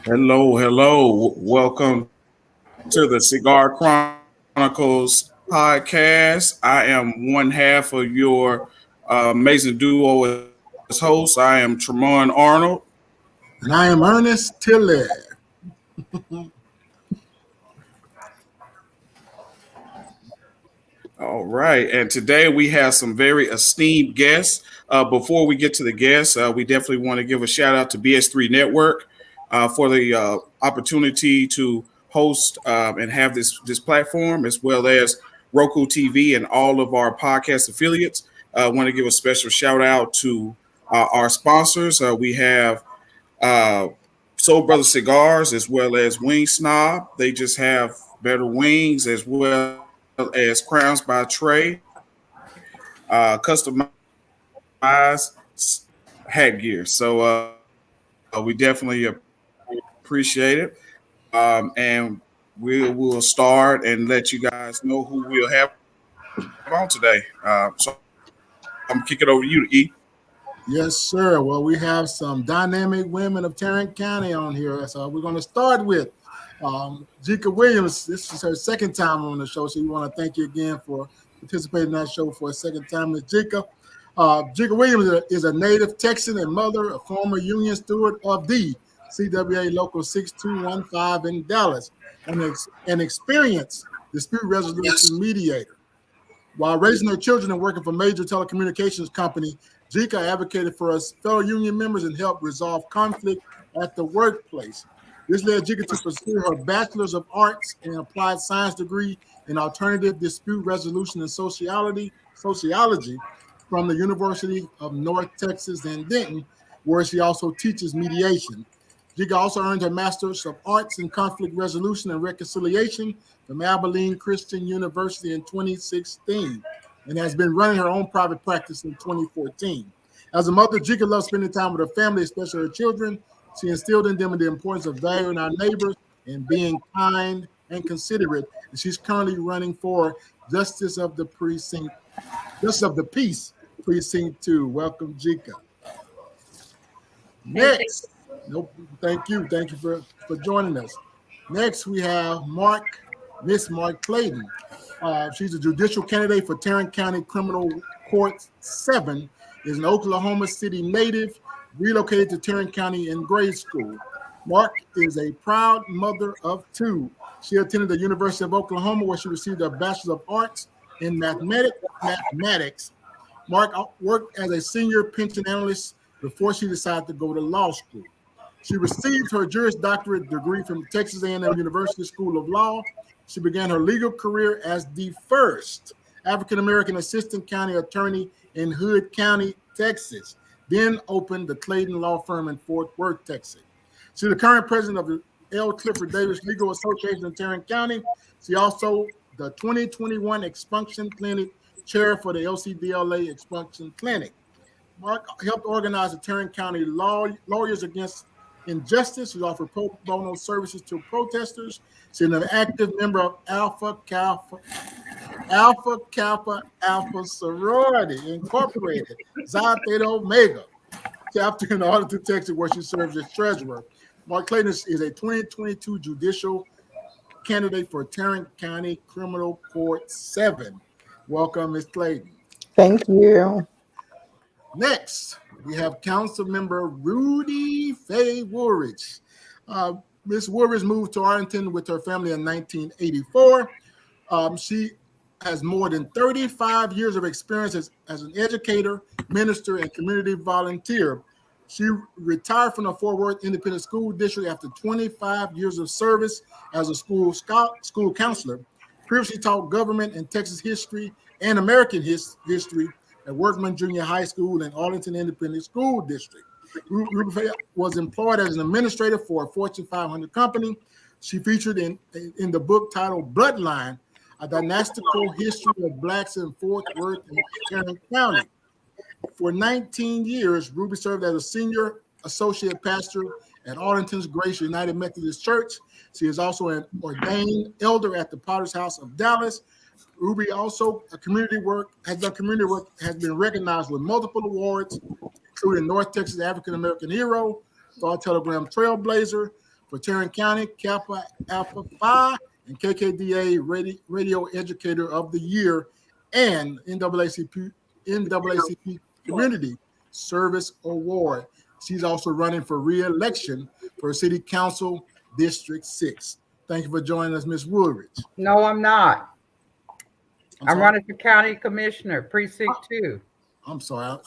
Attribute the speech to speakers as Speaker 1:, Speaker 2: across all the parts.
Speaker 1: Hello, hello. Welcome to the Cigar Chronicles podcast. I am one half of your amazing duo as host. I am Tremont Arnold.
Speaker 2: And I am Ernest Tiller.
Speaker 1: All right. And today we have some very esteemed guests. Before we get to the guests, we definitely want to give a shout out to BS3 Network for the opportunity to host and have this platform, as well as Roku TV and all of our podcast affiliates. I want to give a special shout out to our sponsors. We have uh, Soul Brother Cigars, as well as Wing Snob. They just have better wings, as well as Crowns by Trey, customized hat gear. So we definitely appreciate it. And we'll start and let you guys know who we'll have on today. So I'm kicking over to you, E.
Speaker 2: Yes, sir. Well, we have some dynamic women of Tarrant County on here. So we're going to start with Jika Williams. This is her second time on the show. So we want to thank you again for participating in that show for a second time. Ms. Jika. Jika Williams is a native Texan and mother, a former union steward of the CWA Local 6215 in Dallas, and an experienced dispute resolution mediator. While raising her children and working for a major telecommunications company, Jika advocated for us fellow union members and helped resolve conflict at the workplace. This led Jika to pursue her Bachelor's of Arts and Applied Science degree in Alternative Dispute Resolution and Sociology from the University of North Texas in Denton, where she also teaches mediation. Jika also earned her Master's of Arts in Conflict Resolution and Reconciliation from Abilene Christian University in 2016 and has been running her own private practice in 2014. As a mother, Jika loves spending time with her family, especially her children. She instilled in them the importance of valuing our neighbors and being kind and considerate. And she's currently running for Justice of the Peace, Precinct 2. Welcome, Jika. Next. Nope. Thank you for joining us. Next, we have Miss Mark Clayton. She's a judicial candidate for Tarrant County Criminal Court 7, is an Oklahoma City native, relocated to Tarrant County in grade school. Mark is a proud mother of two. She attended the University of Oklahoma, where she received a Bachelor of Arts in mathematics. Mark worked as a senior pension analyst before she decided to go to law school. She received her Juris Doctorate degree from Texas A&M University School of Law. She began her legal career as the first African-American assistant county attorney in Hood County, Texas, then opened the Clayton Law Firm in Fort Worth, Texas. She's the current president of the L. Clifford Davis Legal Association in Tarrant County. She also the 2021 Expunction Clinic chair for the LCDLA Expunction Clinic. Mark helped organize the Tarrant County Lawyers Against Injustice. She offered pro bono services to protesters. She's an active member of Alpha Kappa Alpha Sorority Incorporated, Xi Theta Omega chapter in Arlington, Texas, where she serves as treasurer. Mark Clayton is a 2022 judicial candidate for Tarrant County Criminal Court 7. Welcome, Ms. Clayton.
Speaker 3: Thank you.
Speaker 2: Next, we have Council Member Rudy Faye Woolridge. Ms. Woolridge moved to Arlington with her family in 1984. She has more than 35 years of experience as an educator, minister, and community volunteer. She retired from the Fort Worth Independent School District after 25 years of service as a school counselor. Previously taught government and Texas history and American history at Workman Junior High School and Arlington Independent School District. Ruby was employed as an administrator for a Fortune 500 company. She featured in the book titled Bloodline, a dynastical history of Blacks in Fort Worth and Tarrant County. For 19 years, Ruby served as a senior associate pastor at Arlington's Grace United Methodist Church. She is also an ordained elder at the Potter's House of Dallas. Ruby also has been recognized with multiple awards, including North Texas African American Hero, Star Telegram Trailblazer, for Tarrant County, Kappa Alpha Phi, and KKDA Radio Educator of the Year, and NAACP Community Service Award. She's also running for re-election for City Council District 6. Thank you for joining us, Ms. Woolridge.
Speaker 3: No, I'm not. I'm
Speaker 2: sorry?
Speaker 3: running for County Commissioner, Precinct 2.
Speaker 2: I'm sorry.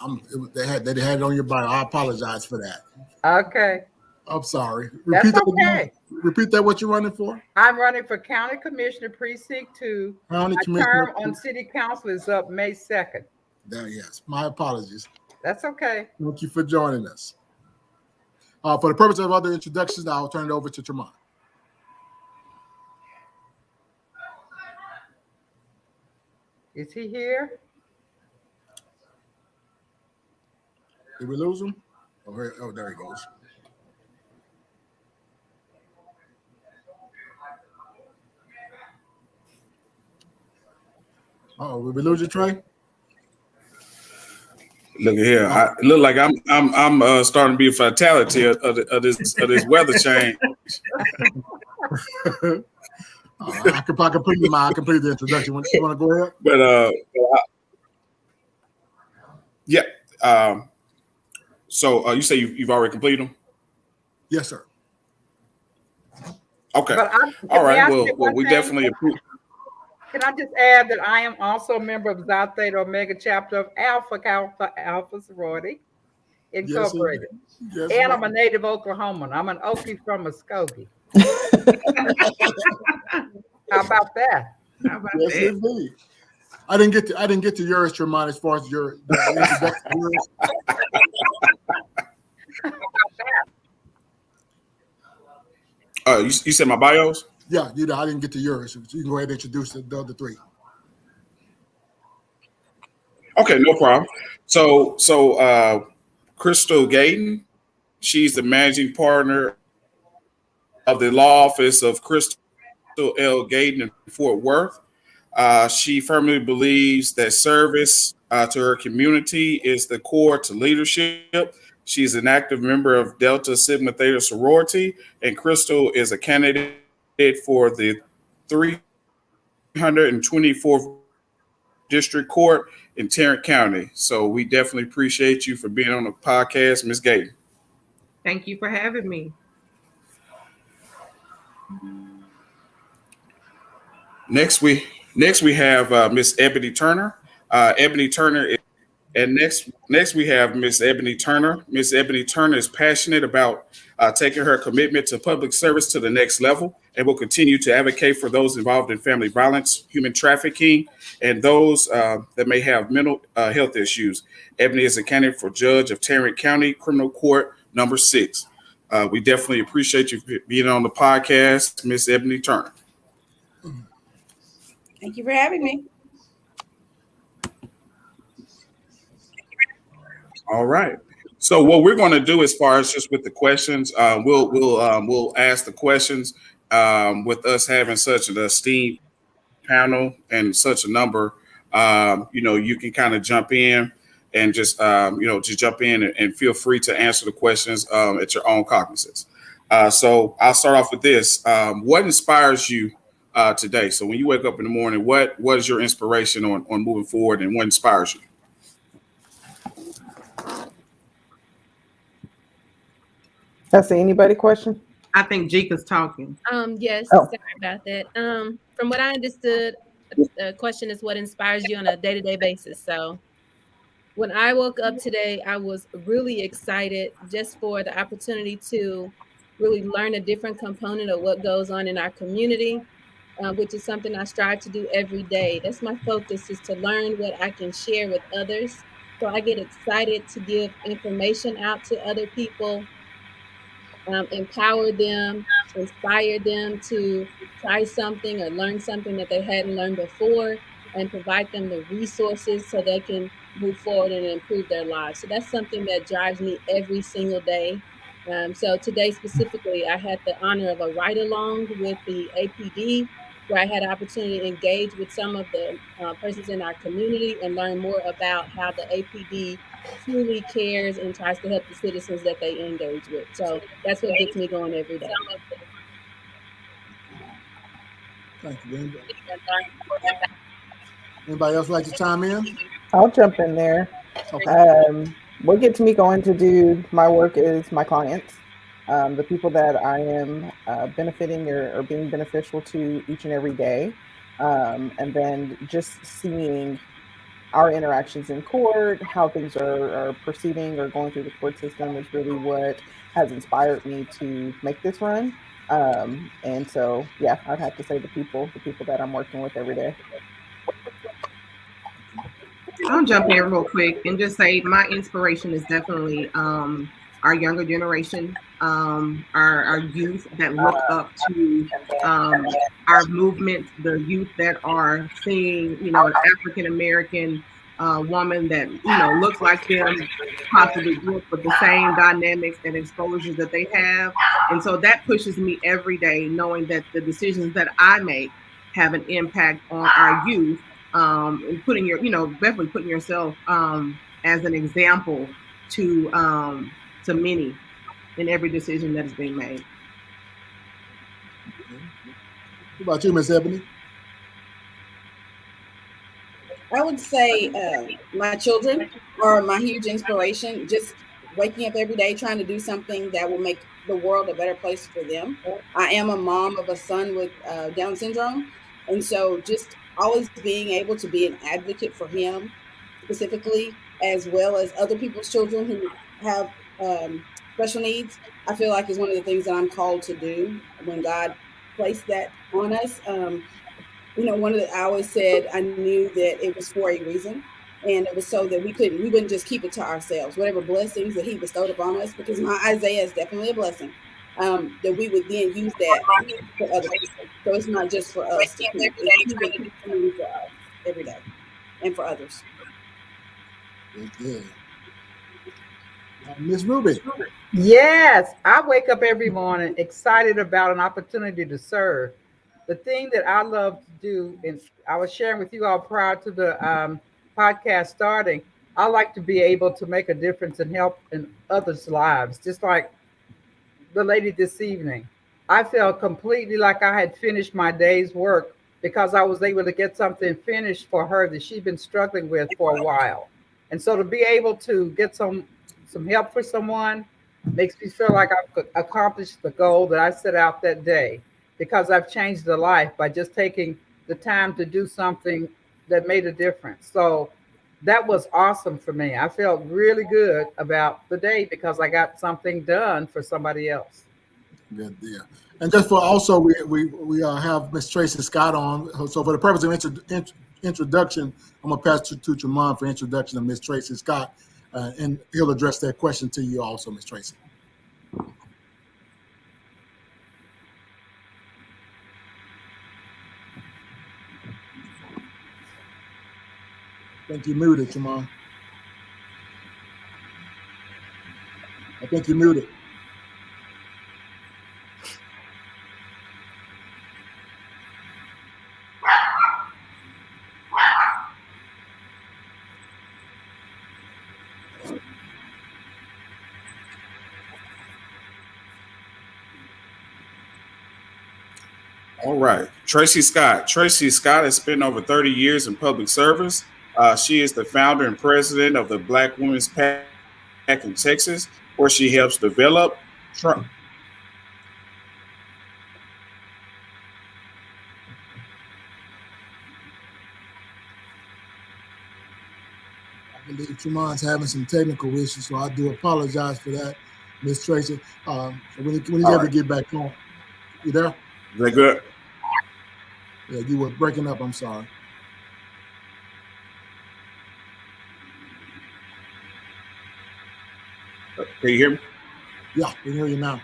Speaker 2: They had it on your bio. I apologize for that.
Speaker 3: Okay.
Speaker 2: I'm sorry.
Speaker 3: That's okay.
Speaker 2: Repeat that. What you're running for?
Speaker 3: I'm running for County Commissioner, Precinct 2.
Speaker 2: County
Speaker 3: My
Speaker 2: Commissioner.
Speaker 3: term on City Council is up May 2nd.
Speaker 2: Yes. My apologies.
Speaker 3: That's okay.
Speaker 2: Thank you for joining us. For the purpose of other introductions, I'll turn it over to Tremont.
Speaker 3: Is he here?
Speaker 2: Did we lose him? Oh, there he goes. Oh, did we lose you, Trey?
Speaker 1: Look at here. I look like I'm starting to be a fatality of this weather change.
Speaker 2: I complete the introduction. You want to go ahead?
Speaker 1: But yeah. So you say you've already completed them?
Speaker 2: Yes, sir.
Speaker 1: Okay. All right. Well, we definitely approve.
Speaker 3: Can I just add that I am also a member of Xi Theta Omega chapter of Alpha Sorority Incorporated.
Speaker 2: Yes,
Speaker 3: and I'm a native Oklahoman. I'm an Okie from Muskogee. How about that?
Speaker 2: Yes, indeed. I didn't get to yours, Tremont, as far as your introduction.
Speaker 1: You said my bios?
Speaker 2: Yeah, I didn't get to yours. So you can go ahead and introduce the other three.
Speaker 1: Okay, no problem. So Crystal Gayton, she's the managing partner of the law office of Crystal L. Gayton in Fort Worth. She firmly believes that service to her community is the core to leadership. She's an active member of Delta Sigma Theta sorority, and Crystal is a candidate for the 324th District Court in Tarrant County. So we definitely appreciate you for being on the podcast, Ms. Gayton.
Speaker 4: Thank you for having me.
Speaker 1: Next we have Miss Ebony Turner. Ebony Turner and next we have Miss Ebony Turner. Miss Ebony Turner is passionate about taking her commitment to public service to the next level and will continue to advocate for those involved in family violence, human trafficking, and those that may have mental health issues. Ebony is a candidate for judge of Tarrant County Criminal Court number 6. We definitely appreciate you being on the podcast, Miss Ebony Turner.
Speaker 5: Thank you for having me.
Speaker 1: All right. So what we're going to do, as far as just with the questions, we'll ask the questions with us having such an esteemed panel and such a number. You can kind of jump in and just jump in and feel free to answer the questions at your own cognizance. So I'll start off with this. What inspires you today? So when you wake up in the morning, what is your inspiration on moving forward, and what inspires you?
Speaker 6: That's an anybody question?
Speaker 4: I think Jika's talking.
Speaker 5: Yes,
Speaker 6: Oh.
Speaker 5: sorry about that. From what I understood, the question is what inspires you on a day-to-day basis. So when I woke up today, I was really excited just for the opportunity to really learn a different component of what goes on in our community, which is something I strive to do every day. That's my focus, is to learn what I can share with others. So I get excited to give information out to other people, empower them, inspire them to try something or learn something that they hadn't learned before, and provide them the resources so they can move forward and improve their lives. So that's something that drives me every single day. So today specifically, I had the honor of a ride along with the APD where I had an opportunity to engage with some of the persons in our community and learn more about how the APD truly cares and tries to help the citizens that they engage with. So that's what gets me going every day.
Speaker 2: Thank you. Anybody else like to chime in?
Speaker 6: I'll jump in there.
Speaker 2: Okay.
Speaker 6: What gets me going to do my work is my clients, the people that I am benefiting or being beneficial to each and every day. And then just seeing our interactions in court, how things are proceeding or going through the court system is really what has inspired me to make this run. And so, yeah, I'd have to say the people that I'm working with every day.
Speaker 4: I'll jump in real quick and just say my inspiration is definitely our younger generation, our youth that look up to our movement, the youth that are seeing, an African American woman that, looks like them, possibly with the same dynamics and exposures that they have. And so that pushes me every day, knowing that the decisions that I make have an impact on our youth. And putting definitely putting yourself as an example to many in every decision that is being made.
Speaker 2: What about you, Miss Ebony?
Speaker 7: I would say my children are my huge inspiration. Just waking up every day, trying to do something that will make the world a better place for them. I am a mom of a son with Down syndrome. And so just always being able to be an advocate for him specifically, as well as other people's children who have special needs, I feel like is one of the things that I'm called to do when God placed that on us. I always said I knew that it was for a reason, and it was so that we wouldn't just keep it to ourselves. Whatever blessings that He bestowed upon us, because my Isaiah is definitely a blessing, that we would then use that for other people. So it's not just for us to keep; it's for us every day, and for others.
Speaker 2: Good. Miss Ruby.
Speaker 3: Yes, I wake up every morning excited about an opportunity to serve. The thing that I love to do, and I was sharing with you all prior to the podcast starting, I like to be able to make a difference and help in others' lives, just like the lady this evening. I felt completely like I had finished my day's work because I was able to get something finished for her that she'd been struggling with for a while. And so to be able to get some help for someone makes me feel like I've accomplished the goal that I set out that day, because I've changed a life by just taking the time to do something that made a difference. So that was awesome for me. I felt really good about the day because I got something done for somebody else.
Speaker 2: Good deal. And just for also, we have Miss Tracy Scott on. So for the purpose of introduction, I'm gonna pass to Tremont for introduction of Miss Tracy Scott, and he'll address that question to you also, Miss Tracy. I think you're muted, Tremont. I think you're muted.
Speaker 1: All right. Tracy Scott. Tracy Scott has spent over 30 years in public service. She is the founder and president of the Black Women's PAC in Texas, where she helps develop, I
Speaker 2: believe Tremont's having some technical issues, so I do apologize for that, Miss Tracy. So when he's able to get back on, you there?
Speaker 1: Is that good?
Speaker 2: Yeah, you were breaking up. I'm sorry.
Speaker 1: Can you hear me?
Speaker 2: Yeah, I can hear you now.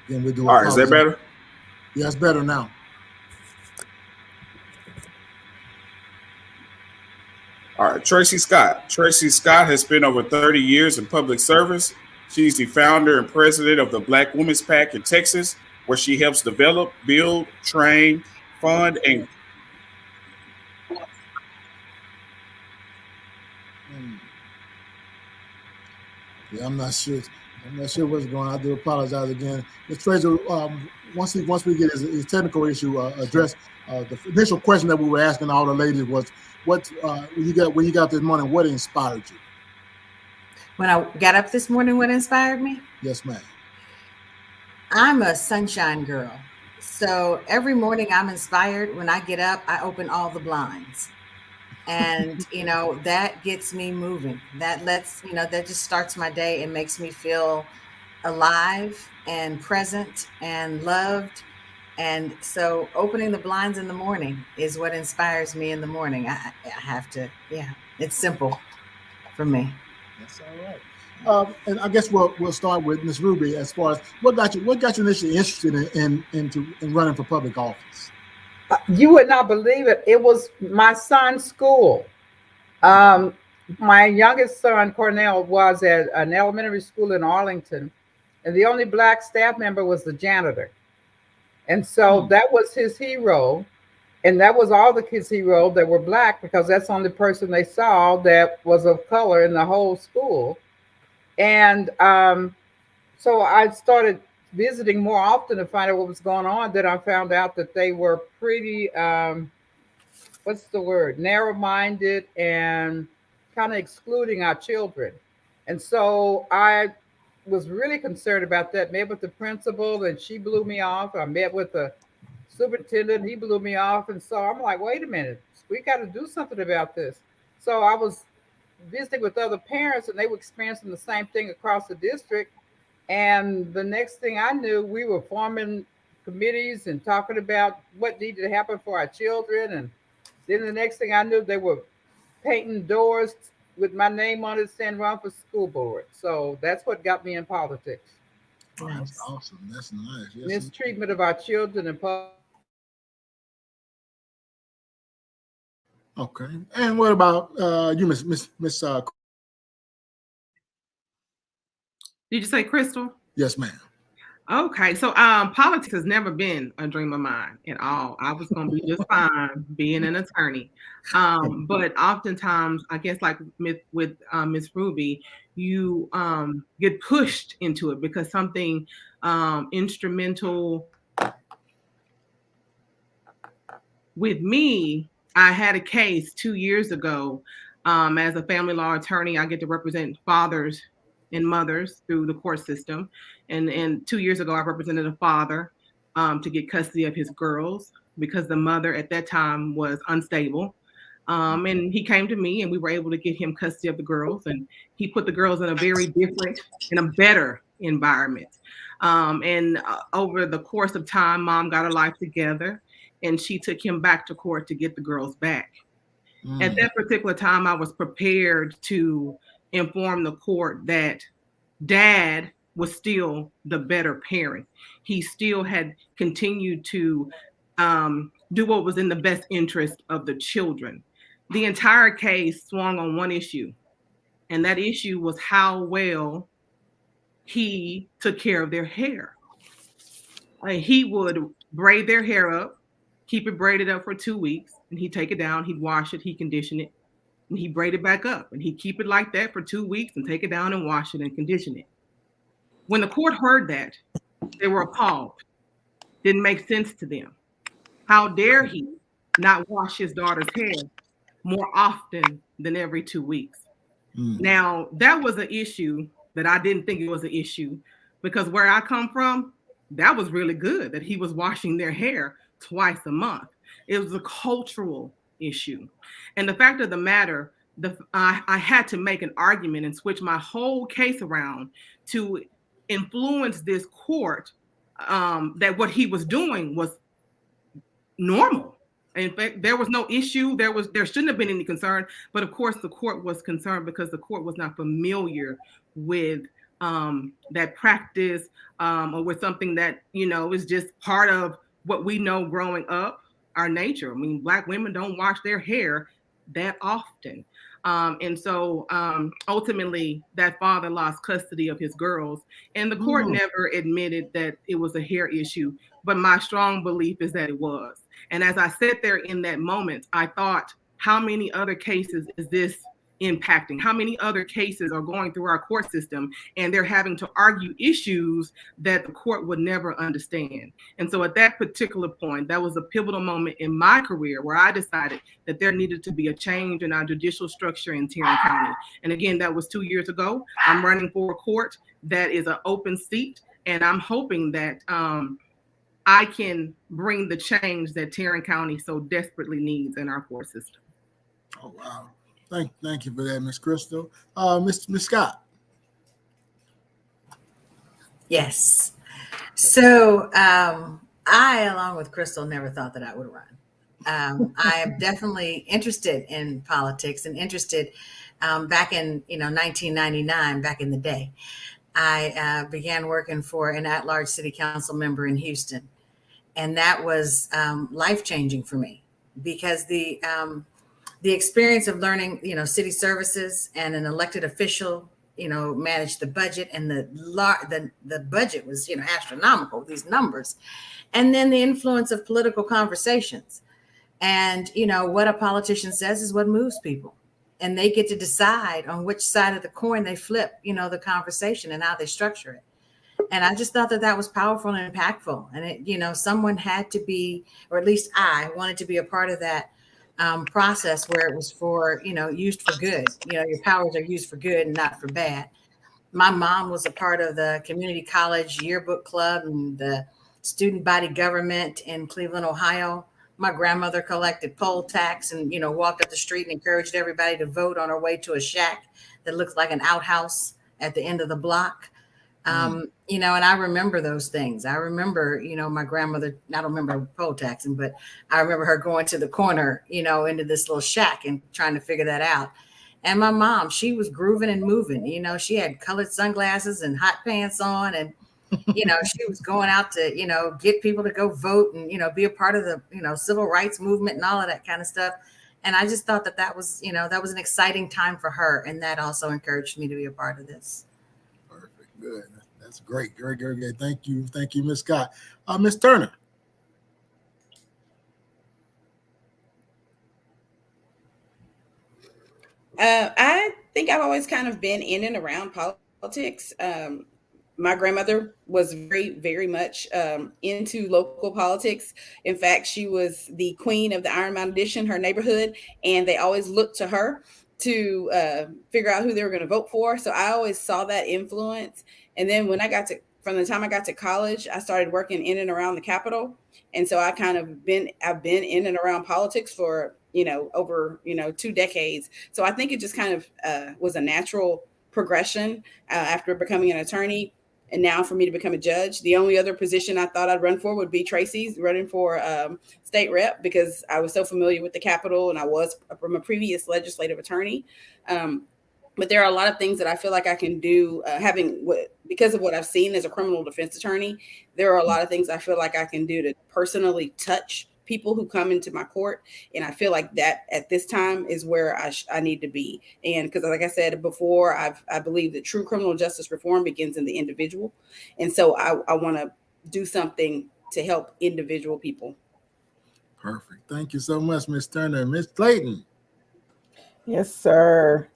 Speaker 2: Again, we do.
Speaker 1: All right, is that better?
Speaker 2: Yeah, it's better now.
Speaker 1: All right, Tracy Scott. Tracy Scott has spent over 30 years in public service. She's the founder and president of the Black Women's PAC in Texas, where she helps develop, build, train, fund, and
Speaker 2: Yeah, I'm not sure. I'm not sure what's going on. I do apologize again. Ms. Fraser, once we get his technical issue addressed, the initial question that we were asking all the ladies was, what when you got this morning, what inspired you?
Speaker 8: When I got up this morning, what inspired me?
Speaker 2: Yes, ma'am.
Speaker 8: I'm a sunshine girl. So every morning I'm inspired. When I get up, I open all the blinds. And, that gets me moving. That that just starts my day and makes me feel alive and present and loved. And so opening the blinds in the morning is what inspires me in the morning. I have to, it's simple for me.
Speaker 2: That's all right. And I guess we'll start with Ms. Ruby. As far as what got you initially interested in running for public office?
Speaker 3: You would not believe it. It was my son's school. My youngest son, Cornell, was at an elementary school in Arlington, and the only Black staff member was the janitor. And so that was his hero. And that was all the kids' hero that were Black, because that's the only person they saw that was of color in the whole school. And so I started visiting more often to find out what was going on. Then I found out that they were pretty, narrow-minded and kind of excluding our children. And so I was really concerned about that. Met with the principal and she blew me off. I met with the superintendent, he blew me off. And so I'm like, wait a minute, we got to do something about this. So I was visiting with other parents and they were experiencing the same thing across the district. And the next thing I knew, we were forming committees and talking about what needed to happen for our children. And then the next thing I knew, they were painting doors with my name on it saying run for school board. So that's what got me in politics.
Speaker 2: Oh, that's awesome. That's nice. Yes,
Speaker 3: Mistreatment of our children and public.
Speaker 2: Okay. And what about you, Miss?
Speaker 4: Did you say Crystal?
Speaker 2: Yes, ma'am.
Speaker 4: Okay, so politics has never been a dream of mine at all. I was going to be just fine being an attorney, but oftentimes, I guess, like with Miss Ruby, you get pushed into it because something instrumental. With me, I had a case 2 years ago. As a family law attorney, I get to represent fathers and mothers through the court system. And 2 years ago, I represented a father to get custody of his girls because the mother at that time was unstable. And he came to me and we were able to get him custody of the girls. And he put the girls in a very different and a better environment. And over the course of time, mom got her life together and she took him back to court to get the girls back. At that particular time, I was prepared to inform the court that dad was still the better parent. He still had continued to do what was in the best interest of the children. The entire case swung on one issue, and that issue was how well he took care of their hair. He would braid their hair up, keep it braided up for 2 weeks, and he'd take it down, he'd wash it, he'd condition it, and he'd braid it back up. And he'd keep it like that for 2 weeks and take it down and wash it and condition it. When the court heard that, they were appalled. Didn't make sense to them. How dare he not wash his daughter's hair more often than every 2 weeks? Now, that was an issue that I didn't think it was an issue, because where I come from, that was really good that he was washing their hair twice a month. It was a cultural issue. And the fact of the matter, I had to make an argument and switch my whole case around to influence this court that what he was doing was normal. In fact, there was no issue. There shouldn't have been any concern. But of course, the court was concerned because the court was not familiar with that practice or with something that, is just part of what we know growing up, our nature. I mean, Black women don't wash their hair that often. And so ultimately, that father lost custody of his girls, and the court never admitted that it was a hair issue. But my strong belief is that it was. And as I sat there in that moment, I thought, how many other cases is this impacting? How many other cases are going through our court system and they're having to argue issues that the court would never understand? And so at that particular point, that was a pivotal moment in my career where I decided that there needed to be a change in our judicial structure in Tarrant County. And again, that was 2 years ago. I'm running for a court that is an open seat, and I'm hoping that I can bring the change that Tarrant County so desperately needs in our court system.
Speaker 2: Oh, wow. Thank you for that, Miss Crystal. Miss Scott.
Speaker 8: Yes. So I, along with Crystal, never thought that I would run. I am definitely interested in politics and interested back in 1999, back in the day. I began working for an at-large city council member in Houston, and that was life-changing for me because the experience of learning, city services and an elected official, managed the budget, and the budget was, astronomical, these numbers, and then the influence of political conversations. And, what a politician says is what moves people, and they get to decide on which side of the coin they flip, the conversation and how they structure it. And I just thought that was powerful and impactful. And it, someone had to be, or at least I wanted to be a part of that process where it was for, used for good. Your powers are used for good and not for bad. My mom was a part of the community college yearbook club and the student body government in Cleveland, Ohio. My grandmother collected poll tax and, walked up the street and encouraged everybody to vote on our way to a shack that looks like an outhouse at the end of the block. And I remember those things. I remember, my grandmother, I don't remember poll taxing, but I remember her going to the corner, into this little shack and trying to figure that out. And my mom, she was grooving and moving, she had colored sunglasses and hot pants on, and, she was going out to, get people to go vote and, be a part of the, civil rights movement and all of that kind of stuff. And I just thought that was, that was an exciting time for her. And that also encouraged me to be a part of this.
Speaker 2: Perfect. Good. That's great. Very, very good. Thank you. Thank you, Miss Scott. Miss Turner.
Speaker 7: I think I've always kind of been in and around politics. My grandmother was very, very much into local politics. In fact, she was the queen of the Iron Mountain Edition, her neighborhood, and they always looked to her to figure out who they were going to vote for. So I always saw that influence. And then when from the time I got to college, I started working in and around the Capitol. And so I've been in and around politics for, over, 2 decades. So I think it just kind of was a natural progression after becoming an attorney. And now for me to become a judge. The only other position I thought I'd run for would be Tracy's, running for state rep, because I was so familiar with the Capitol and I was from a previous legislative attorney. But there are a lot of things that I feel like I can do because of what I've seen as a criminal defense attorney. There are a lot of things I feel like I can do to personally touch people who come into my court. And I feel like that at this time is where I need to be. And because like I said before, I believe that true criminal justice reform begins in the individual. And so I want to do something to help individual people.
Speaker 2: Perfect. Thank you so much, Miss Turner. Miss Clayton.
Speaker 6: Yes, sir.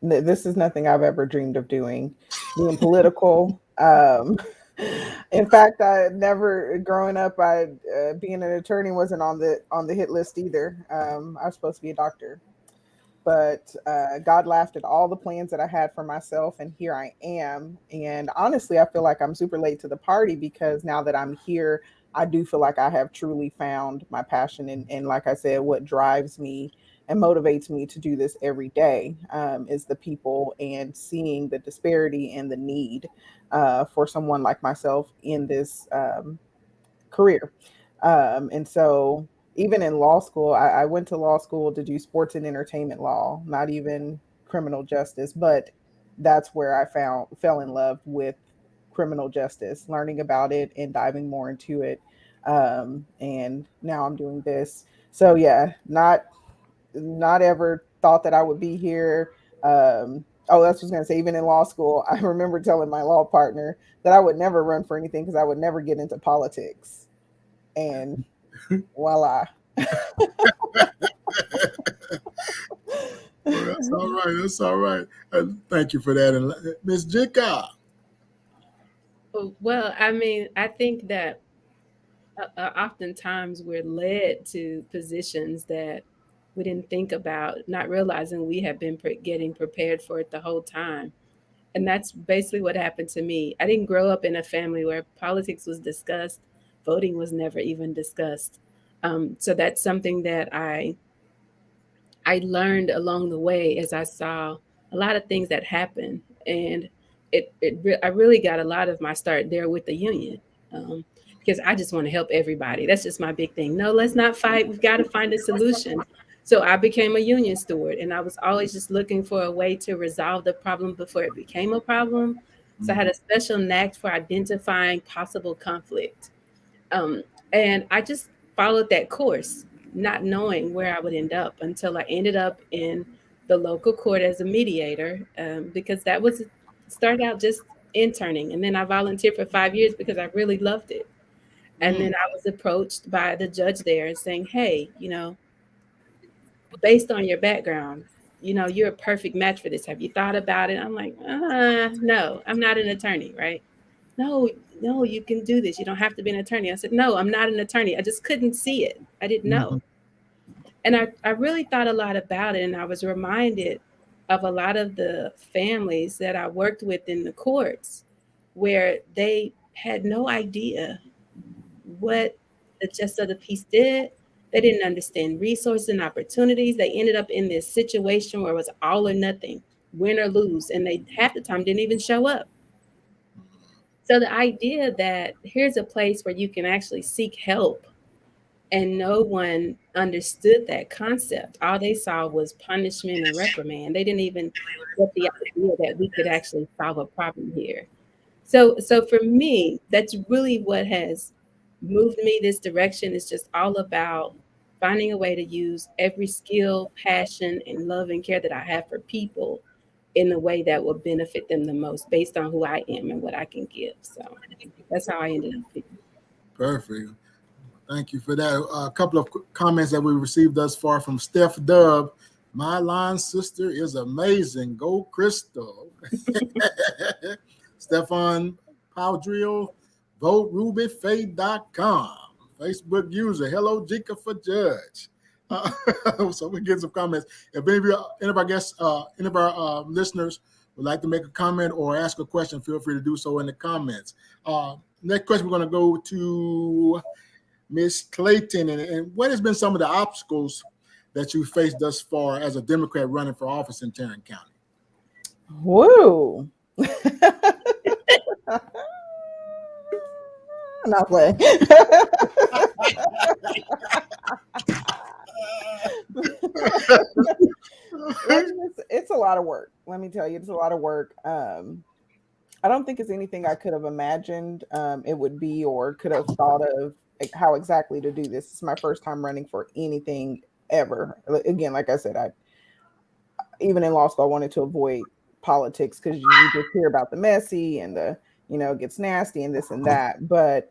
Speaker 6: This is nothing I've ever dreamed of doing, being political. In fact, I never, growing up, being an attorney wasn't on the hit list either. I was supposed to be a doctor, but God laughed at all the plans that I had for myself, and here I am. And honestly, I feel like I'm super late to the party, because now that I'm here, I do feel like I have truly found my passion, and like I said, what drives me and motivates me to do this every day is the people, and seeing the disparity and the need for someone like myself in this career. And so even in law school, I went to law school to do sports and entertainment law, not even criminal justice, but that's where I fell in love with criminal justice, learning about it and diving more into it. And now I'm doing this. So yeah, not not ever thought that I would be here. Oh, that's what I was going to say. Even in law school, I remember telling my law partner that I would never run for anything because I would never get into politics. And voila.
Speaker 2: Well, that's all right. That's all right. Thank you for that. And Ms. Jika.
Speaker 5: Well, I mean, I think that oftentimes we're led to positions that we didn't think about, not realizing we have been getting prepared for it the whole time. And that's basically what happened to me. I didn't grow up in a family where politics was discussed, voting was never even discussed. So that's something that I learned along the way as I saw a lot of things that happened, and I really got a lot of my start there with the union, because I just want to help everybody. That's just my big thing. No, let's not fight. We've got to find a solution. So I became a union steward, and I was always just looking for a way to resolve the problem before it became a problem. So I had a special knack for identifying possible conflict. Um, and I just followed that course, not knowing where I would end up until I ended up in the local court as a mediator, because that was started out just interning. And then I volunteered for 5 years because I really loved it. And then I was approached by the judge there and saying, hey, based on your background, you're a perfect match for this. Have you thought about it? I'm like, no, I'm not an attorney, right? No, you can do this. You don't have to be an attorney. I said, no, I'm not an attorney. I just couldn't see it. I didn't know. And I really thought a lot about it. And I was reminded of a lot of the families that I worked with in the courts where they had no idea what the justice of the peace did. They didn't understand resources and opportunities. They ended up in this situation where it was all or nothing, win or lose. And they half the time didn't even show up. So the idea that here's a place where you can actually seek help, and no one understood that concept. All they saw was punishment and reprimand. They didn't even get the idea that we could actually solve a problem here. So for me, that's really what has moved me this direction. It's just all about finding a way to use every skill, passion, and love and care that I have for people in the way that will benefit them the most based on who I am and what I can give. So that's how I ended up here.
Speaker 2: Perfect. Thank you for that. A couple of comments that we received thus far from Steph Dub. My line sister is amazing. Go Crystal. Stefan Powdrill, voterubyfaith.com. Facebook user, hello, Jika for Judge. So we get some comments. If any of our guests, any of our listeners would like to make a comment or ask a question, feel free to do so in the comments. Next question, we're going to go to Miss Clayton. And what has been some of the obstacles that you faced thus far as a Democrat running for office in Tarrant County?
Speaker 6: Woo. Not playing. It's a lot of work. Let me tell you, it's a lot of work. I don't think it's anything I could have imagined it would be or could have thought of how exactly to do this. It's my first time running for anything ever. Again, like I said, even in law school, I wanted to avoid politics because you just hear about the messy and the, it gets nasty and this and that. But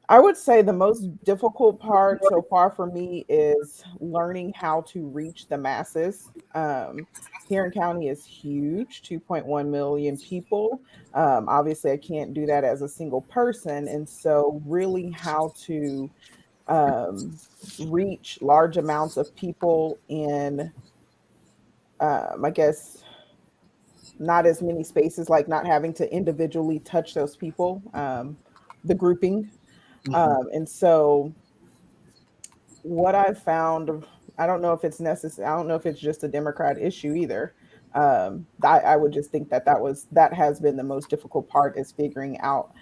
Speaker 6: I would say the most difficult part so far for me is learning how to reach the masses. Tarrant County is huge, 2.1 million people. Obviously, I can't do that as a single person. And so really how to reach large amounts of people in, I guess, not as many spaces, like not having to individually touch those people, the grouping. And so what I've found, I don't know if it's necessary. I don't know if it's just a Democrat issue either. I would just think that has been the most difficult part, is figuring out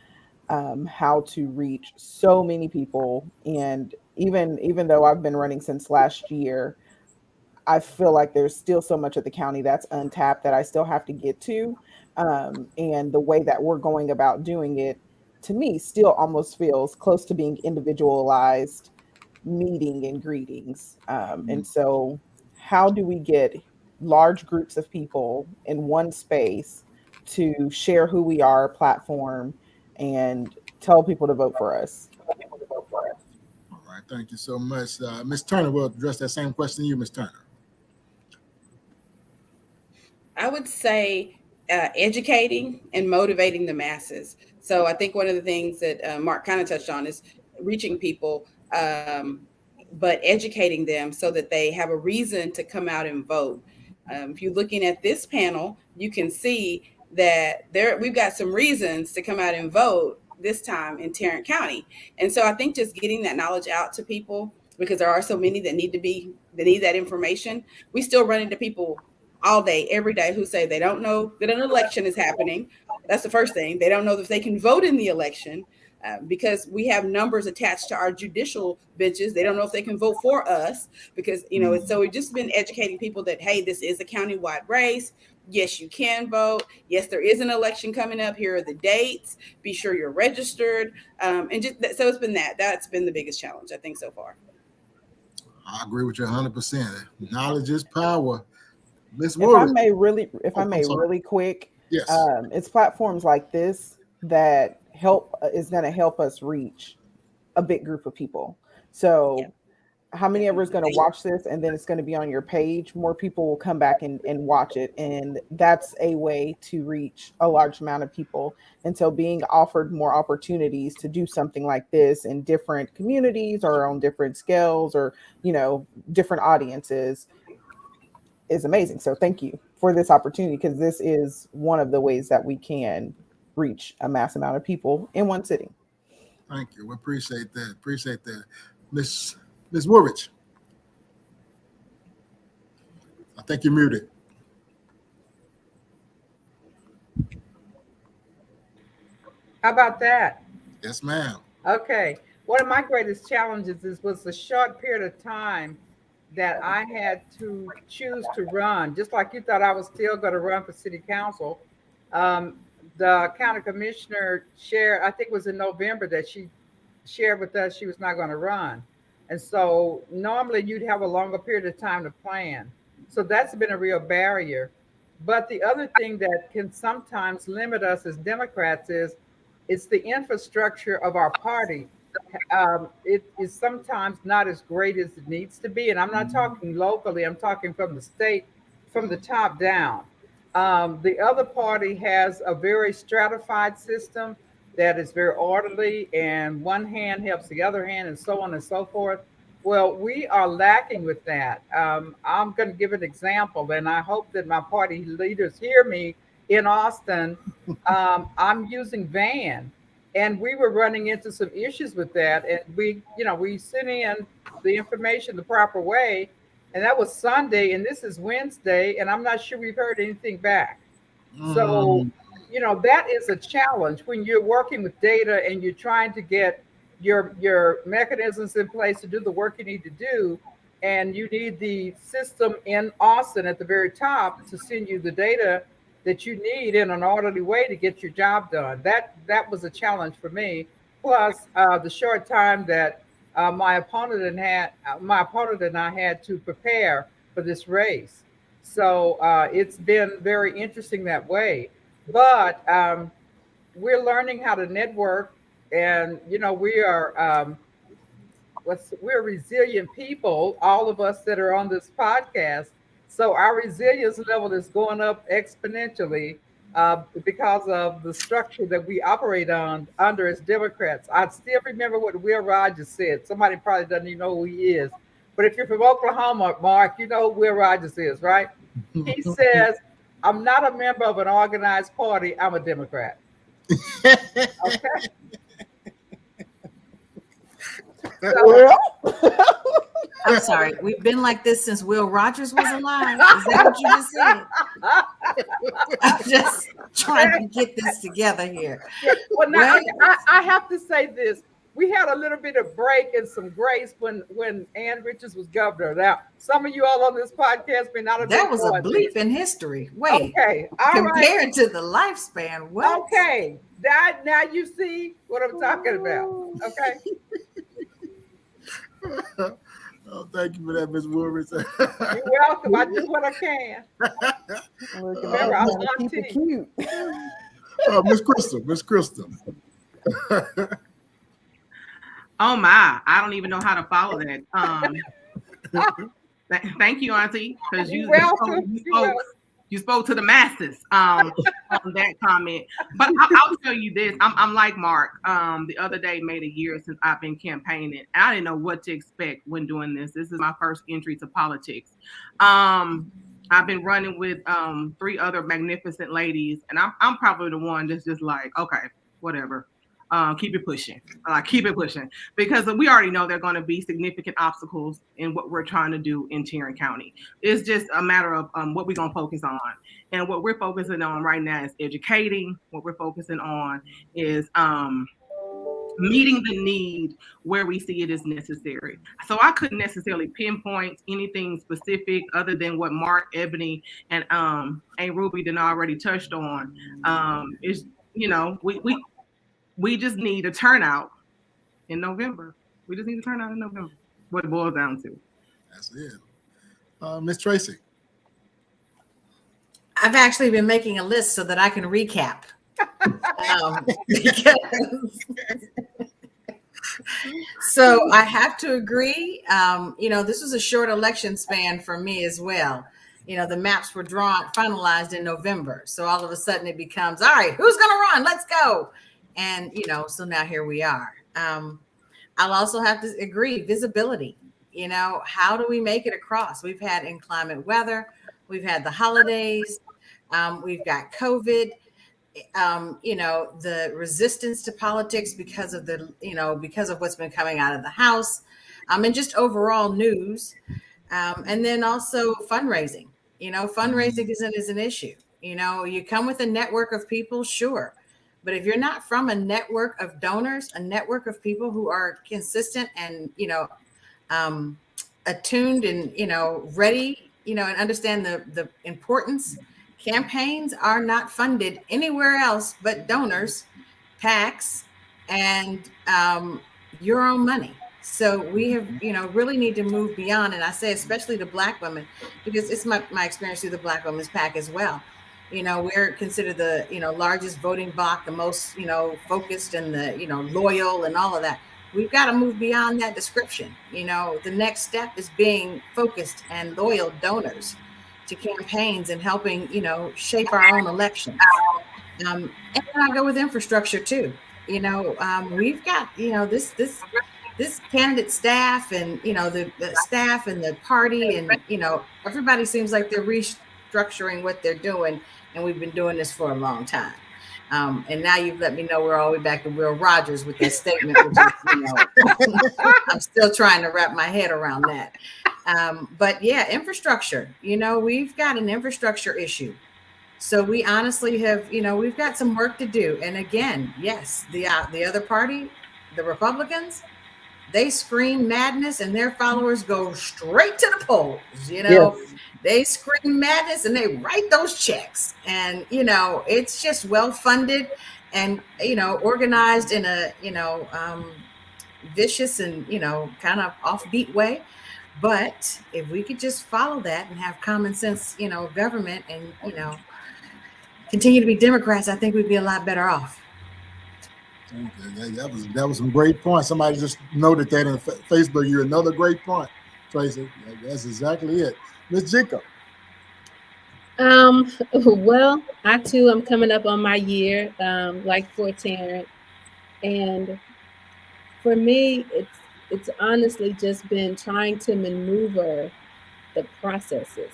Speaker 6: how to reach so many people. And even though I've been running since last year, I feel like there's still so much of the county that's untapped that I still have to get to. And the way that we're going about doing it, to me, still almost feels close to being individualized meeting and greetings. And so how do we get large groups of people in one space to share who we are, platform, and tell people to vote for us?
Speaker 2: All right, thank you so much. Ms. Turner will address that same question to you, Ms. Turner.
Speaker 7: I would say educating and motivating the masses. So I think one of the things that Mark kind of touched on is reaching people, but educating them so that they have a reason to come out and vote. If you're looking at this panel, you can see that we've got some reasons to come out and vote this time in Tarrant County. And so I think just getting that knowledge out to people, because there are so many that need that information. We still run into people all day, every day, who say they don't know that an election is happening. That's the first thing. They don't know if they can vote in the election because we have numbers attached to our judicial benches. They don't know if they can vote for us because, so we've just been educating people that, hey, this is a countywide race. Yes, you can vote. Yes, there is an election coming up. Here are the dates. Be sure you're registered. And just so it's been that's been the biggest challenge, I think, so far.
Speaker 2: I agree with you 100%. Knowledge is power.
Speaker 6: If I may really quick,
Speaker 2: yes.
Speaker 6: It's platforms like this that is going to help us reach a big group of people. So how many ever is going to watch this and then it's going to be on your page? More people will come back and watch it. And that's a way to reach a large amount of people. And so being offered more opportunities to do something like this in different communities or on different scales or, different audiences is amazing. So thank you for this opportunity, because this is one of the ways that we can reach a mass amount of people in one sitting.
Speaker 2: Thank you. We appreciate that. Appreciate that. Ms. Woolridge. I think you're muted.
Speaker 3: How about that?
Speaker 2: Yes, ma'am.
Speaker 3: Okay. One of my greatest challenges was the short period of time that I had to choose to run. Just like you thought I was still going to run for city council. The county commissioner shared, I think it was in November, that she shared with us she was not going to run. And so normally you'd have a longer period of time to plan. So that's been a real barrier. But the other thing that can sometimes limit us as Democrats is it's the infrastructure of our party. It is sometimes not as great as it needs to be. And I'm not talking locally, I'm talking from the state, from the top down. The other party has a very stratified system that is very orderly, and one hand helps the other hand, and so on and so forth. Well, we are lacking with that. I'm going to give an example, and I hope that my party leaders hear me. In Austin, I'm using Van. And we were running into some issues with that. And we sent in the information the proper way. And that was Sunday, and this is Wednesday, and I'm not sure we've heard anything back. So, that is a challenge when you're working with data and you're trying to get your mechanisms in place to do the work you need to do. And you need the system in Austin at the very top to send you the data that you need in an orderly way to get your job done. That was a challenge for me. Plus, the short time that my opponent and I had to prepare for this race. So it's been very interesting that way. But we're learning how to network, and we're resilient people, all of us that are on this podcast. So our resilience level is going up exponentially because of the structure that we operate under as Democrats. I still remember what Will Rogers said. Somebody probably doesn't even know who he is. But if you're from Oklahoma, Mark, you know who Will Rogers is, right? He says, I'm not a member of an organized party. I'm a Democrat. Okay.
Speaker 6: Well,
Speaker 8: I'm sorry. We've been like this since Will Rogers was alive. Is that what you just said? I'm just trying to get this together here.
Speaker 3: Well, now I have to say this. We had a little bit of break and some grace when Ann Richards was governor. Now, some of you all on this podcast may not have.
Speaker 8: That was a bleep in history. Wait.
Speaker 3: Okay. All
Speaker 8: compared
Speaker 3: right.
Speaker 8: to the lifespan. What?
Speaker 3: Okay. Now you see what I'm talking about. Okay.
Speaker 2: Thank you for that, Ms. Woolridge.
Speaker 3: You're welcome. I do what I can. Remember, I'm on
Speaker 6: keep it
Speaker 3: team.
Speaker 6: cute.
Speaker 2: Miss Crystal.
Speaker 4: Oh my, I don't even know how to follow that. Thank you, Auntie, because you spoke to the masses on that comment. But I'll tell you this: I'm like Mark. The other day made a year since I've been campaigning, and I didn't know what to expect when doing this. This is my first entry to politics. I've been running with 3 other magnificent ladies, and I'm probably the one that's just like, okay, whatever. Keep it pushing. Keep it pushing, because we already know there are going to be significant obstacles in what we're trying to do in Tarrant County. It's just a matter of what we're going to focus on. And what we're focusing on right now is educating. What we're focusing on is meeting the need where we see it is necessary. So I couldn't necessarily pinpoint anything specific other than what Mark, Ebony, and Ruby done already touched on. Is, you know, we just need a turnout in November. We just need a turnout in November. What it boils down to.
Speaker 2: That's it. Miss Tracy.
Speaker 8: I've actually been making a list so that I can recap. So I have to agree. This was a short election span for me as well. The maps were finalized in November. So all of a sudden it becomes, all right, who's going to run? Let's go. And, so now here we are. I'll also have to agree, visibility. How do we make it across? We've had inclement weather. We've had the holidays. We've got COVID. The resistance to politics because of what's been coming out of the House, and just overall news. And then also fundraising. Fundraising is an issue. You come with a network of people, sure. But if you're not from a network of donors, a network of people who are consistent and, attuned and, ready, and understand the importance, campaigns are not funded anywhere else but donors, PACs, and your own money. So we have, really need to move beyond. And I say, especially the Black women, because it's my experience through the Black Women's PAC as well. We're considered the, largest voting bloc, the most, focused and the, loyal and all of that. We've got to move beyond that description. The next step is being focused and loyal donors to campaigns and helping, shape our own elections. And then I go with infrastructure too. We've got, this candidate staff and, the staff and the party and, everybody seems like they're restructuring what they're doing. And we've been doing this for a long time. And now you've let me know we're all the way back to Will Rogers with that statement, which is, I'm still trying to wrap my head around that. But yeah, infrastructure, we've got an infrastructure issue. So we honestly have, we've got some work to do. And again, yes, the other party, the Republicans, they scream madness and their followers go straight to the polls, Yes. They scream madness and they write those checks. And, it's just well-funded and, organized in a, vicious and, kind of offbeat way. But if we could just follow that and have common sense, government and, continue to be Democrats, I think we'd be a lot better off.
Speaker 2: That was some great points. Somebody just noted that in Facebook. You're another great point, Tracy. That's exactly it. Ms. Jacob.
Speaker 5: Well, I too am coming up on my year, like for Tarrant. And for me, it's honestly just been trying to maneuver the processes.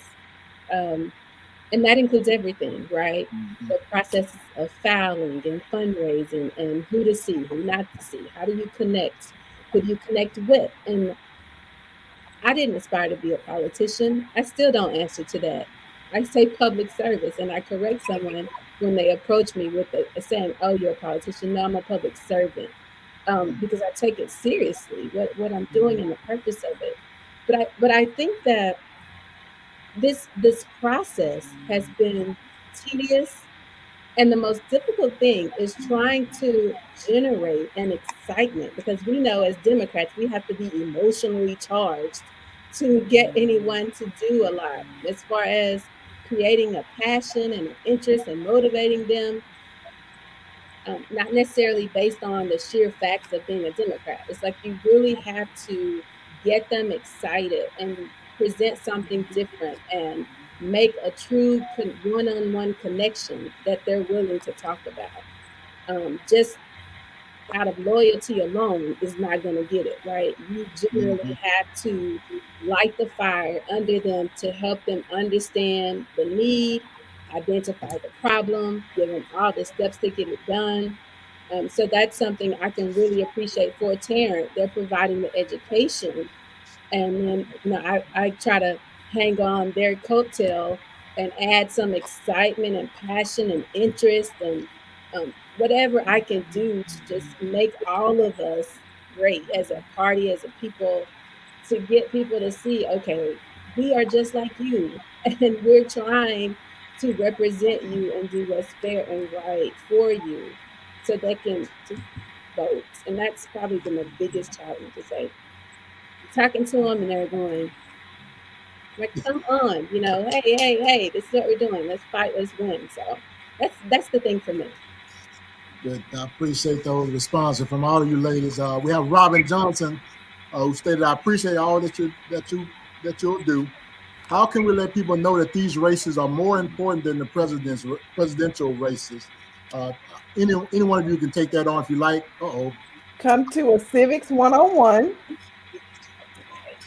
Speaker 5: And that includes everything, right? Mm-hmm. The processes of filing and fundraising and who to see, who not to see. How do you connect? Who do you connect with? And I didn't aspire to be a politician. I still don't answer to that. I say public service, and I correct someone when they approach me with saying, "Oh, you're a politician." No, I'm a public servant, because I take it seriously what I'm doing and the purpose of it. But I think that this process has been tedious, and the most difficult thing is trying to generate an excitement, because we know as Democrats we have to be emotionally charged to get anyone to do a lot as far as creating a passion and an interest and motivating them, not necessarily based on the sheer facts of being a Democrat. It's like you really have to get them excited and present something different and make a true one-on-one connection that they're willing to talk about. Just out of loyalty alone is not going to get it right. You generally have to light the fire under them to help them understand the need, identify the problem, give them all the steps to get it done. So that's something I can really appreciate for Tarrant. They're providing the education, and then I try to hang on their coattail and add some excitement and passion and interest and whatever I can do to just make all of us great as a party, as a people, to get people to see, okay, we are just like you, and we're trying to represent you and do what's fair and right for you, so they can just vote. And that's probably been the biggest challenge, to say, talking to them and they're going, like, come on, hey, this is what we're doing. Let's fight, let's win. So that's the thing for me.
Speaker 2: Good. I appreciate those responses from all of you ladies. We have Robin Johnson, who stated, "I appreciate all that you'll do. How can we let people know that these races are more important than the presidential races?" Any one of you can take that on if you like.
Speaker 6: Come to a Civics 101.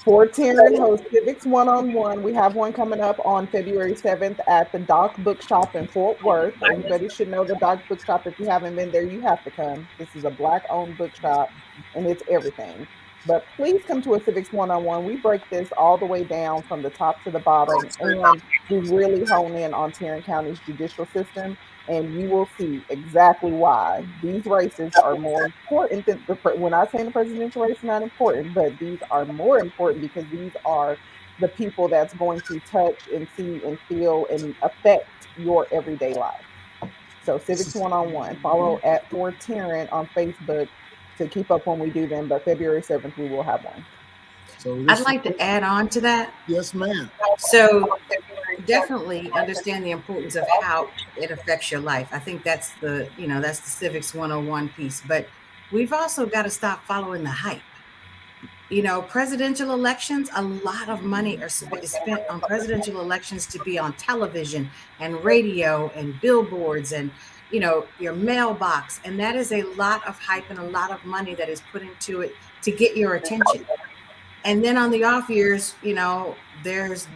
Speaker 6: For Tarrant host Civics 101. We have one coming up on February 7th at the Dock Bookshop in Fort Worth. Everybody should know the Dock Bookshop. If you haven't been there, you have to come. This is a Black-owned bookshop, and it's everything. But please come to a Civics 101. We break this all the way down from the top to the bottom, and we really hone in on Tarrant County's judicial system, and you will see exactly why these races are more important than when I say the presidential race is not important, but these are more important because these are the people that's going to touch and see and feel and affect your everyday life. So Civics 101, follow at For Tarrant on Facebook to keep up when we do them, but February 7th we will have one.
Speaker 8: So I'd like to add on to that.
Speaker 2: Yes, ma'am.
Speaker 8: So definitely understand the importance of how it affects your life. I think that's the Civics 101 piece, but we've also got to stop following the hype. Presidential elections, a lot of money is spent on presidential elections to be on television and radio and billboards and your mailbox, and that is a lot of hype and a lot of money that is put into it to get your attention. And then on the off years, there's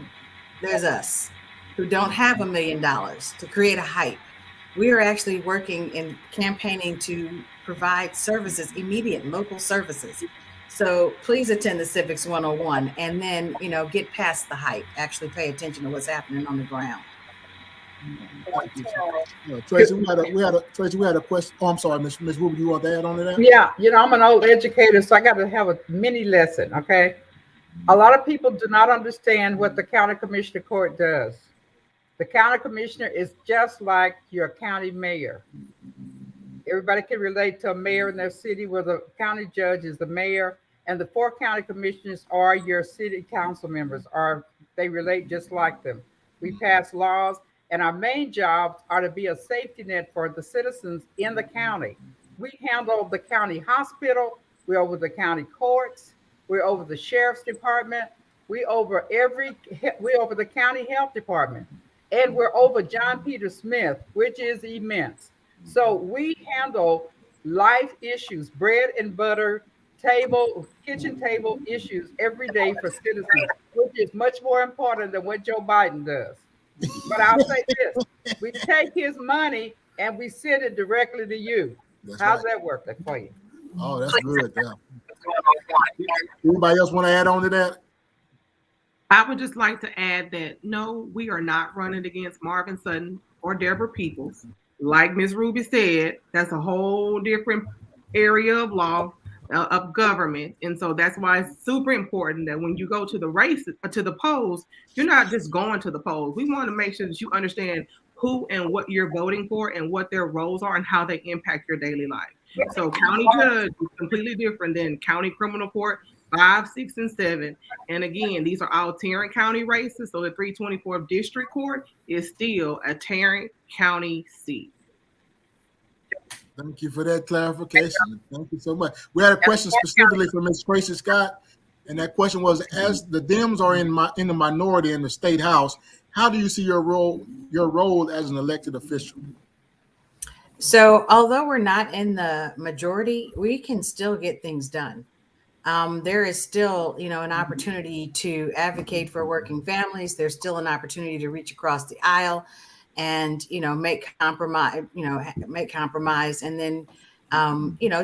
Speaker 8: us who don't have $1 million to create a hype. We are actually working in campaigning to provide services, immediate local services. So please attend the Civics 101 and then, get past the hype, actually pay attention to what's happening on the ground.
Speaker 2: Tracy, we had a question. Oh, I'm sorry, Miss Ruby, you want to add on to that?
Speaker 3: Yeah, I'm an old educator, so I got to have a mini lesson. Okay, a lot of people do not understand what the county commissioner court does. The county commissioner is just like your county mayor. Everybody can relate to a mayor in their city, where the county judge is the mayor, and the 4 county commissioners are your city council members. They relate just like them. We pass laws. And our main jobs are to be a safety net for the citizens in the county. We handle the county hospital. We're over the county courts. We're over the sheriff's department. We're over the county health department. And we're over John Peter Smith, which is immense. So we handle life issues, bread and butter, kitchen table issues every day for citizens, which is much more important than what Joe Biden does. But I'll say this: we take his money and we send it directly to you. How's that work for you?
Speaker 2: Oh, that's good. Yeah. Anybody else want to add on to that?
Speaker 4: I would just like to add that no, we are not running against Marvin Sutton or Deborah Peoples. Like Ms. Ruby said, that's a whole different area of law, of government. And so that's why it's super important that when you go to the races, to the polls, you're not just going to the polls. We want to make sure that you understand who and what you're voting for and what their roles are and how they impact your daily life. So county judge is completely different than county criminal court, 5, 6, and 7. And again, these are all Tarrant County races. So the 324th District Court is still a Tarrant County seat.
Speaker 2: Thank you for that clarification. Thank you so much. We had a question specifically from Ms. Tracy Scott, and that question was: as the Dems are in the minority in the state house, how do you see your role as an elected official?
Speaker 8: So, although we're not in the majority, we can still get things done. There is still, an opportunity to advocate for working families. There's still an opportunity to reach across the aisle and, make compromise, and then,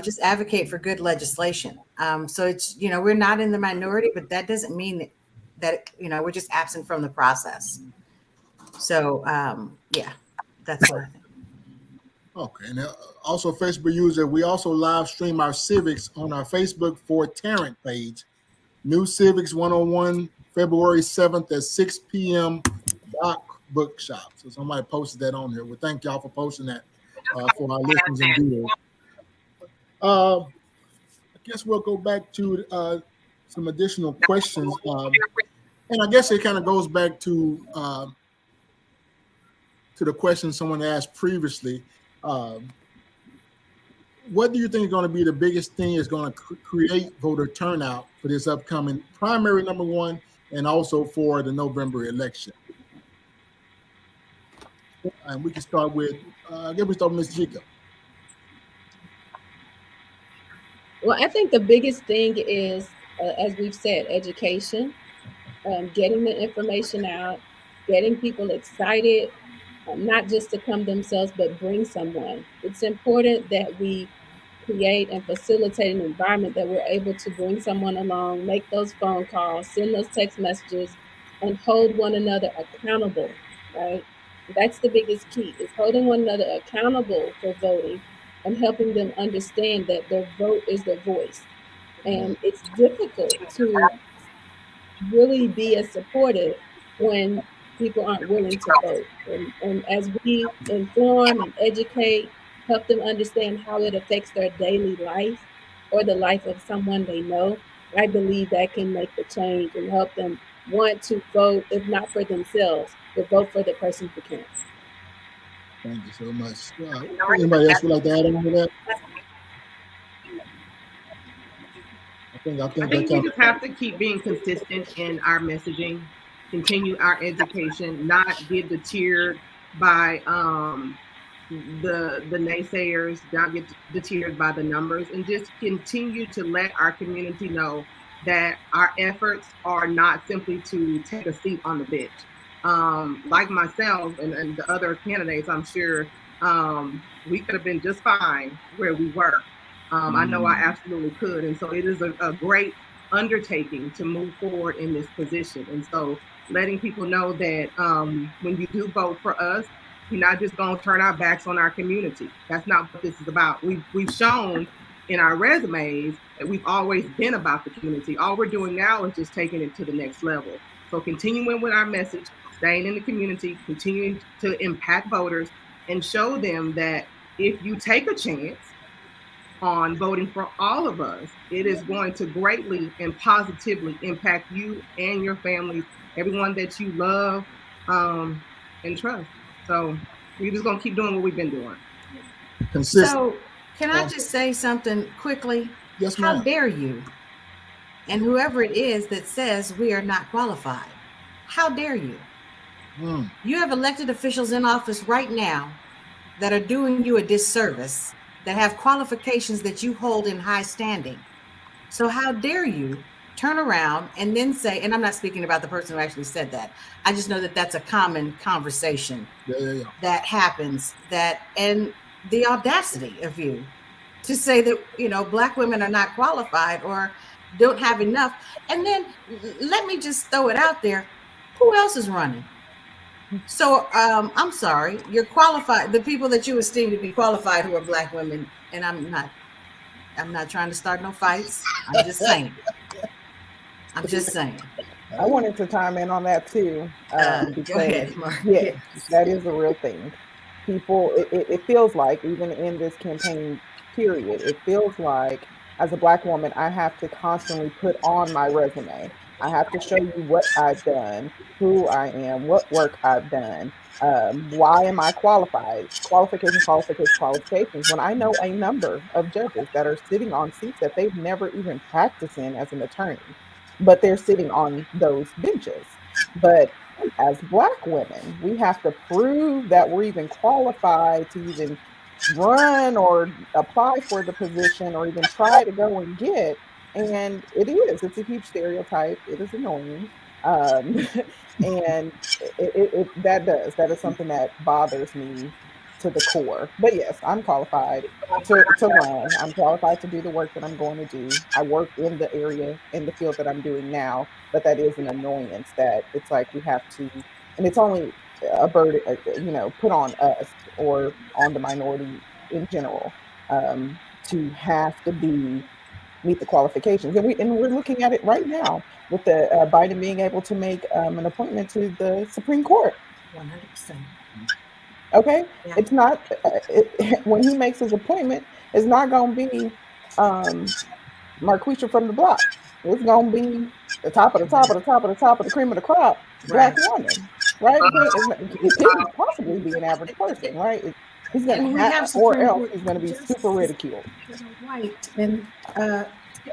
Speaker 8: just advocate for good legislation. So it's, we're not in the minority, but that doesn't mean that we're just absent from the process. So, yeah, that's what I think.
Speaker 2: Okay, and also Facebook user, we also live stream our civics on our Facebook for Tarrant page. New Civics 101, February 7th at 6 p.m. Bookshop. So somebody posted that on here. Well, thank y'all for posting that for our listeners and viewers. I guess we'll go back to some additional questions. And I guess it kind of goes back to the question someone asked previously. What do you think is going to be the biggest thing is going to create voter turnout for this upcoming primary number one and also for the November election? And we can start with, Ms. Jacob.
Speaker 5: Well, I think the biggest thing is, as we've said, education, getting the information out, getting people excited, not just to come themselves, but bring someone. It's important that we create and facilitate an environment that we're able to bring someone along, make those phone calls, send those text messages, and hold one another accountable, right? That's the biggest key, is holding one another accountable for voting and helping them understand that their vote is their voice. And it's difficult to really be as supportive when people aren't willing to vote. And as we inform and educate, help them understand how it affects their daily life or the life of someone they know, I believe that can make the change and help them want to vote, if not for themselves, but vote for the person who can.
Speaker 2: Thank you so much. Anybody else would like to add on to that? I think
Speaker 4: we just have to keep being consistent in our messaging, continue our education, not get deterred by the naysayers, not get deterred by the numbers, and just continue to let our community know that our efforts are not simply to take a seat on the bench. Like myself and the other candidates, I'm sure we could have been just fine where we were. I know I absolutely could. And so it is a great undertaking to move forward in this position. And so letting people know that when you do vote for us, you're not just going to turn our backs on our community. That's not what this is about. We've shown in our resumes that we've always been about the community. All we're doing now is just taking it to the next level. So continuing with our message, staying in the community, continuing to impact voters and show them that if you take a chance on voting for all of us, it is going to greatly and positively impact you and your family, everyone that you love and trust. So we're just going to keep doing what we've been doing.
Speaker 8: So can I just say something quickly?
Speaker 2: Yes, ma'am.
Speaker 8: How dare you? And whoever it is that says we are not qualified, how dare you? You have elected officials in office right now that are doing you a disservice, that have qualifications that you hold in high standing. So how dare you turn around and then say, and I'm not speaking about the person who actually said that. I just know that that's a common conversation that happens, and the audacity of you to say that, Black women are not qualified or don't have enough. And then let me just throw it out there. Who else is running? So I'm sorry, you're qualified. The people that you esteem to be qualified who are Black women, and I'm not trying to start no fights. I'm just saying.
Speaker 6: I wanted to chime in on that too.
Speaker 8: Because, go ahead, Mark.
Speaker 6: Yeah, that is a real thing. People, it feels like even in this campaign period, it feels like as a Black woman, I have to constantly put on my resume. I have to show you what I've done, who I am, what work I've done. Why am I qualified? Qualifications, qualifications, qualifications. When I know a number of judges that are sitting on seats that they've never even practiced in as an attorney, but they're sitting on those benches. But as Black women, we have to prove that we're even qualified to even run or apply for the position or even try to go and get. And it's a huge stereotype. It is annoying. Um, and that is something that bothers me to the core. But yes, I'm qualified to run. I'm qualified to do the work that I'm going to do. I work in the area, in the field that I'm doing now, but that is an annoyance that it's like we have to, and it's only a burden, put on us or on the minority in general, to have to meet the qualifications. And we're looking at it right now with the Biden being able to make an appointment to the Supreme Court.
Speaker 8: 100%.
Speaker 6: Okay,
Speaker 8: Yeah.
Speaker 6: it's not when he makes his appointment, it's not going to be Marquisha from the block. It's going to be the top of the top of the top of the top of the cream of the crop, Black woman, right? It couldn't possibly be an average person, right? He's going to have, or else he's going to be super ridiculed.
Speaker 8: White and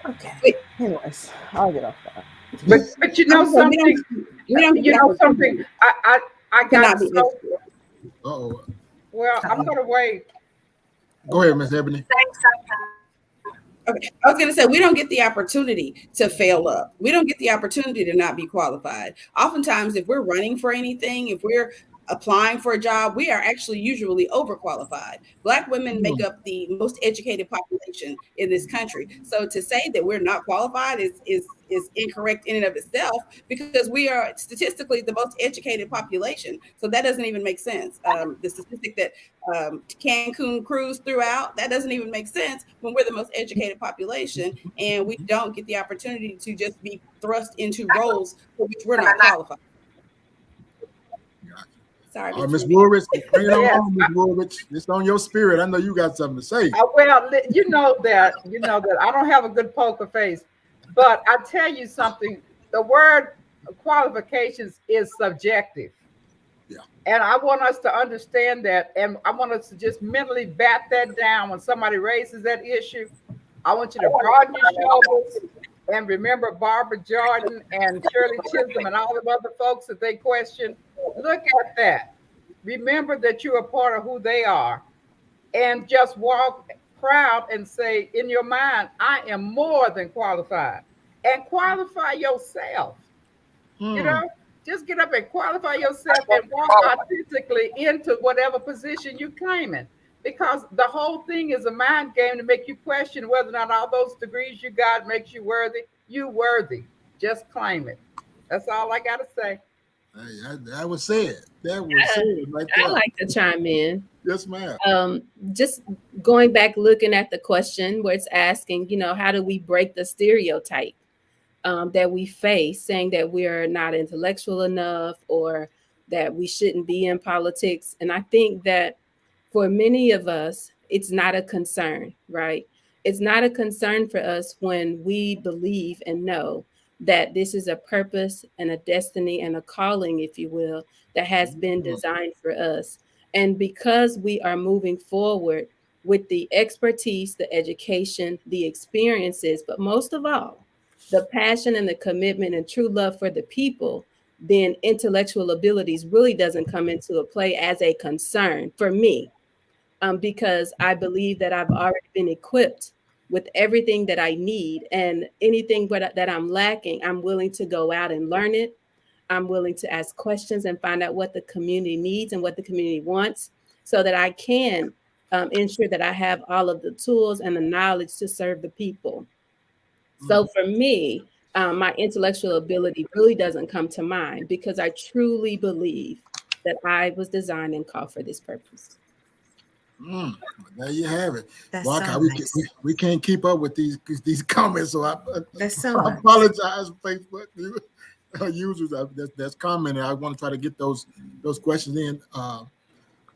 Speaker 8: okay.
Speaker 6: Anyways, I'll get off that.
Speaker 3: But you know something. You know something. I got so.
Speaker 2: Uh-oh.
Speaker 3: Well, I'm gonna wait.
Speaker 2: Go ahead, Miss Ebony.
Speaker 7: Okay, I was going to say, we don't get the opportunity to fail up. We don't get the opportunity to not be qualified. Oftentimes, if we're running for anything, if we're applying for a job, we are actually usually overqualified. Black women make up the most educated population in this country. So to say that we're not qualified is incorrect in and of itself, because we are statistically the most educated population. So that doesn't even make sense. The statistic that Cancun cruise threw out, that doesn't even make sense when we're the most educated population and we don't get the opportunity to just be thrust into roles for which we're not qualified. Sorry,
Speaker 2: Miss Woolrich, bring it on, Miss Woolrich. It's on your spirit. I know you got something to say.
Speaker 3: Well, you know that I don't have a good poker face, but I tell you something. The word qualifications is subjective.
Speaker 2: Yeah.
Speaker 3: And I want us to understand that, and I want us to just mentally bat that down when somebody raises that issue. I want you to broaden your shoulders and remember Barbara Jordan and Shirley Chisholm and all the other folks that they question. Look at that. Remember that you're a part of who they are, and just walk proud and say in your mind, I am more than qualified, and qualify yourself. You know, just get up and qualify yourself and walk authentically into whatever position you're claiming, because the whole thing is a mind game to make you question whether or not all those degrees you got makes you worthy. You worthy. Just claim it. That's all I got to say.
Speaker 2: That was said. That was said right there.
Speaker 5: I like to chime in.
Speaker 2: Yes, ma'am.
Speaker 5: Just going back, looking at the question where it's asking, how do we break the stereotype that we face, saying that we are not intellectual enough or that we shouldn't be in politics. And I think that for many of us, it's not a concern, right? It's not a concern for us when we believe and know that this is a purpose and a destiny and a calling, if you will, that has been designed for us. And because we are moving forward with the expertise, the education, the experiences, but most of all, the passion and the commitment and true love for the people, then intellectual abilities really doesn't come into a play as a concern for me, because I believe that I've already been equipped with everything that I need, and anything that I'm lacking, I'm willing to go out and learn it. I'm willing to ask questions and find out what the community needs and what the community wants, so that I can ensure that I have all of the tools and the knowledge to serve the people. So for me, my intellectual ability really doesn't come to mind, because I truly believe that I was designed and called for this purpose.
Speaker 2: There you have it.
Speaker 8: That's so nice.
Speaker 2: We can't keep up with these comments, so I
Speaker 8: nice.
Speaker 2: apologize, Facebook users that's commenting. I want to try to get those questions in.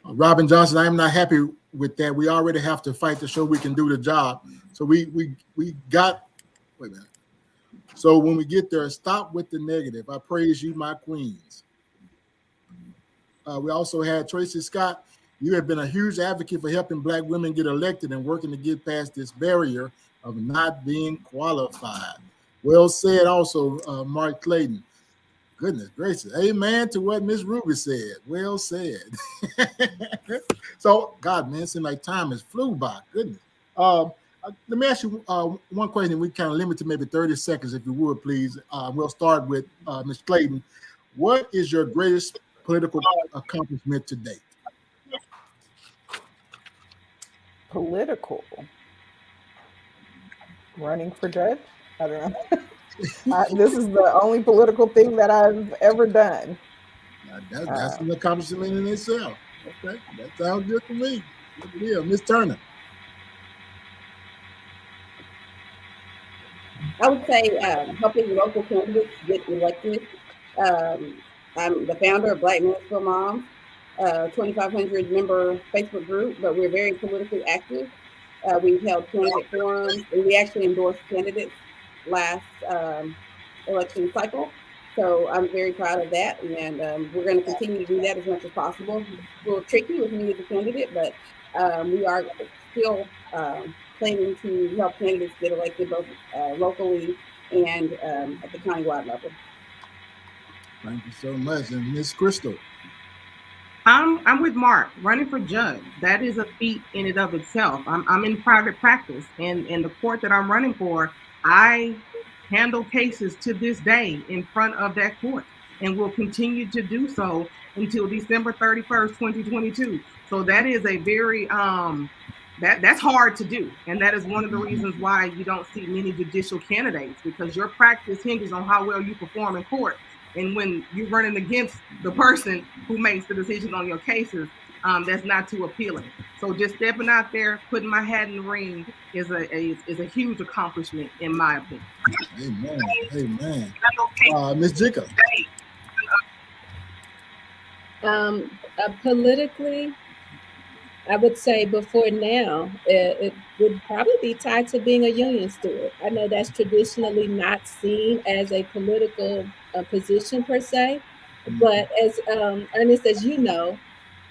Speaker 2: Robin Johnson, I am not happy with that. We already have to fight to show we can do the job. So we got, wait a minute. So when we get there, stop with the negative. I praise you, my queens. We also had Tracy Scott. You have been a huge advocate for helping Black women get elected and working to get past this barrier of not being qualified. Well said also, Mark Clayton. Goodness gracious. Amen to what Miss Ruby said. Well said. So, God, man, it seems like time has flew by. Goodness. Let me ask you one question. We kind of limit to maybe 30 seconds, if you would, please. We'll start with Ms. Clayton. What is your greatest political accomplishment to date?
Speaker 6: Political. Running for judge? I don't know. This is the only political thing that I've ever done.
Speaker 2: That's an accomplishment in itself. Okay, that sounds good to me. Good deal. Ms. Turner.
Speaker 7: I would say helping local candidates get elected. I'm the founder of Black Municipal Moms, 2,500 member Facebook group, but we're very politically active. We've held candidate forums, and we actually endorsed candidates last election cycle. So I'm very proud of that, and we're going to continue to do that as much as possible. It's a little tricky with me as a candidate, but we are still planning to help candidates get elected both locally and at the countywide level.
Speaker 2: Thank you so much. And Ms. Crystal.
Speaker 4: I'm with Mark. Running for judge, that is a feat in and of itself. I'm in private practice, and in the court that I'm running for, I handle cases to this day in front of that court, and will continue to do so until December 31st, 2022. So that is a very that's hard to do, and that is one of the reasons why you don't see many judicial candidates, because your practice hinges on how well you perform in court. And when you're running against the person who makes the decision on your cases, that's not too appealing. So just stepping out there, putting my hat in the ring is a huge accomplishment, in my opinion.
Speaker 2: Amen. Amen. Ms. Jacob.
Speaker 5: Politically, I would say before now, it would probably be tied to being a union steward. I know that's traditionally not seen as a political position per se, but as Ernest, as you know,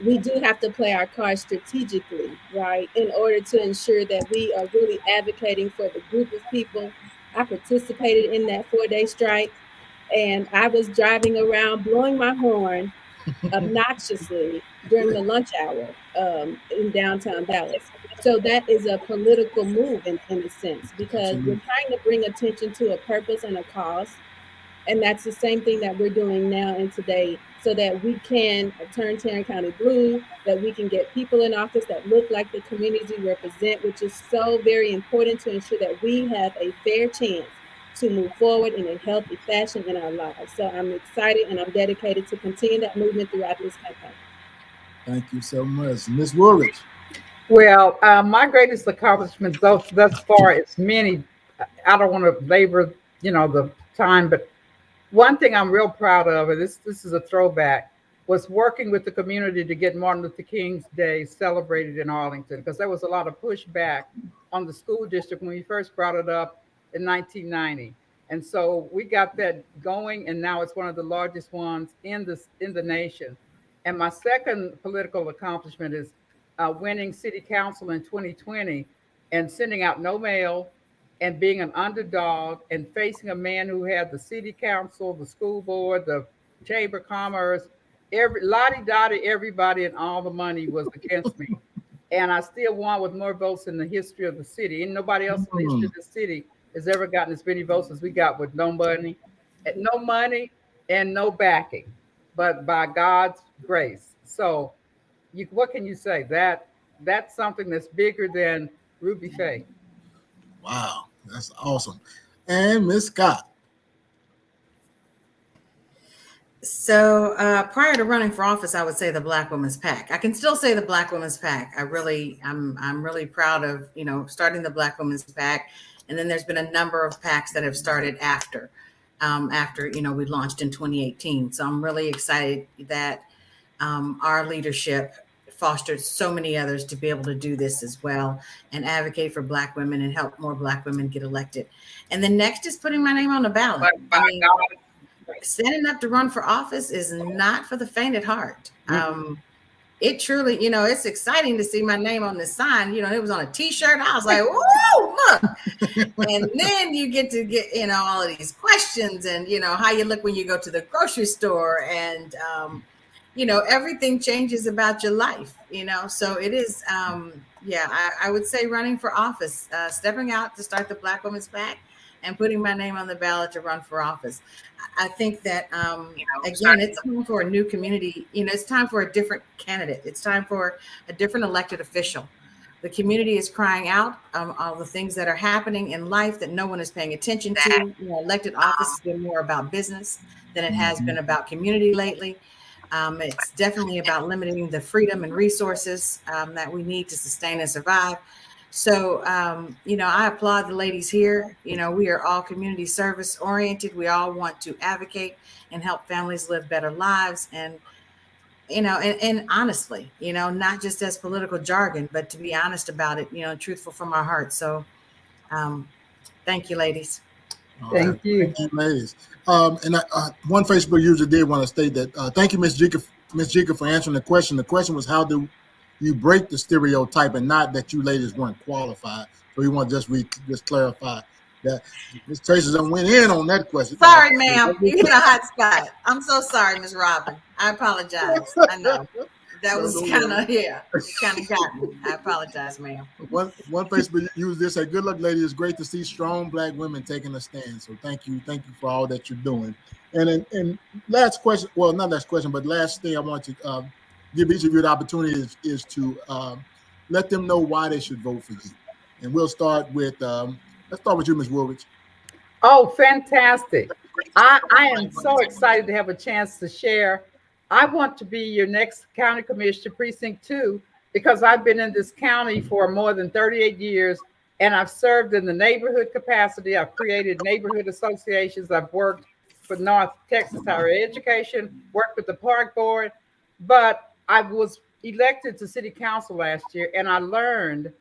Speaker 5: we do have to play our cards strategically, right, in order to ensure that we are really advocating for the group of people. I participated in that 4-day strike, and I was driving around blowing my horn obnoxiously during the lunch hour in downtown Dallas. So that is a political move in a sense, because we're trying to bring attention to a purpose and a cause. And that's the same thing that we're doing now and today, so that we can turn Tarrant County blue, that we can get people in office that look like the communities we represent, which is so very important to ensure that we have a fair chance to move forward in a healthy fashion in our lives. So I'm excited and I'm dedicated to continue that movement throughout this campaign.
Speaker 2: Thank you so much. Ms. Woolridge.
Speaker 3: Well, my greatest accomplishment thus far is many. I don't want to labor, the time, but one thing I'm real proud of, and this is a throwback, was working with the community to get Martin Luther King's Day celebrated in Arlington, because there was a lot of pushback on the school district when we first brought it up in 1990. And so we got that going, and now it's one of the largest ones in the nation. And my second political accomplishment is winning city council in 2020 and sending out no mail and being an underdog and facing a man who had the city council, the school board, the chamber of commerce, lottie-dottie, everybody, and all the money was against me. And I still won with more votes in the history of the city. And nobody else in the history of the city has ever gotten as many votes as we got, with no money and no backing, but by God's grace. So what can you say? That's something that's bigger than Ruby Faye.
Speaker 2: Wow, that's awesome. And Ms. Scott.
Speaker 8: So prior to running for office, I would say the Black Women's PAC. I can still say the Black Women's PAC. I'm really proud of, starting the Black Women's PAC. And then there's been a number of PACs that have started after we launched in 2018. So I'm really excited that our leadership fostered so many others to be able to do this as well and advocate for Black women and help more Black women get elected. And the next is putting my name on the ballot. I mean, standing up to run for office is not for the faint at heart. It truly, it's exciting to see my name on the sign. It was on a T-shirt. I was like, whoa, look. And then you get to get, all of these questions and, how you look when you go to the grocery store and, everything changes about your life, So it is, I would say running for office, stepping out to start the Black Women's PAC and putting my name on the ballot to run for office. I think that, again, it's time for a new community. It's time for a different candidate. It's time for a different elected official. The community is crying out all the things that are happening in life that no one is paying attention to. Elected office has been more about business than it has been about community lately. It's definitely about limiting the freedom and resources that we need to sustain and survive. So, I applaud the ladies here. We are all community service oriented. We all want to advocate and help families live better lives. And, and honestly, not just as political jargon, but to be honest about it, truthful from our hearts. So, thank you, ladies.
Speaker 3: Thank you.
Speaker 2: Thank you, ladies. And one Facebook user did want to state that, thank you, Ms. Jika, for answering the question. The question was, how do you break the stereotype, and not that you ladies weren't qualified? So we want to just clarify that. Ms. Tracy went in on that question.
Speaker 8: Sorry, ma'am. You hit a hot spot. I'm so sorry, Ms. Robin. I apologize. I know. That was kind of, it kind of got me. I apologize, ma'am.
Speaker 2: One Facebook user said, good luck, ladies. It's great to see strong Black women taking a stand. So thank you for all that you're doing. And last question, well, not last question, but last thing I want to give each of you the opportunity is to let them know why they should vote for you. And we'll start with, let's start with you, Ms. Woolridge.
Speaker 3: Oh, fantastic. I am so excited to have a chance to share. I want to be your next county commissioner, precinct 2, because I've been in this county for more than 38 years, and I've served in the neighborhood capacity. I've created neighborhood associations. I've worked for North Texas Higher Education, worked with the Park Board, but I was elected to city council last year, and I learned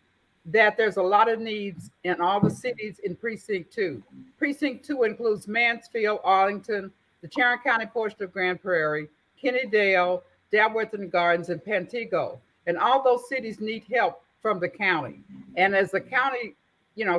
Speaker 3: that there's a lot of needs in all the cities in precinct 2. Precinct 2 includes Mansfield, Arlington, the Tarrant County portion of Grand Prairie, Kennedale, Dalworth Gardens, and Pantego. And all those cities need help from the county. And as a county,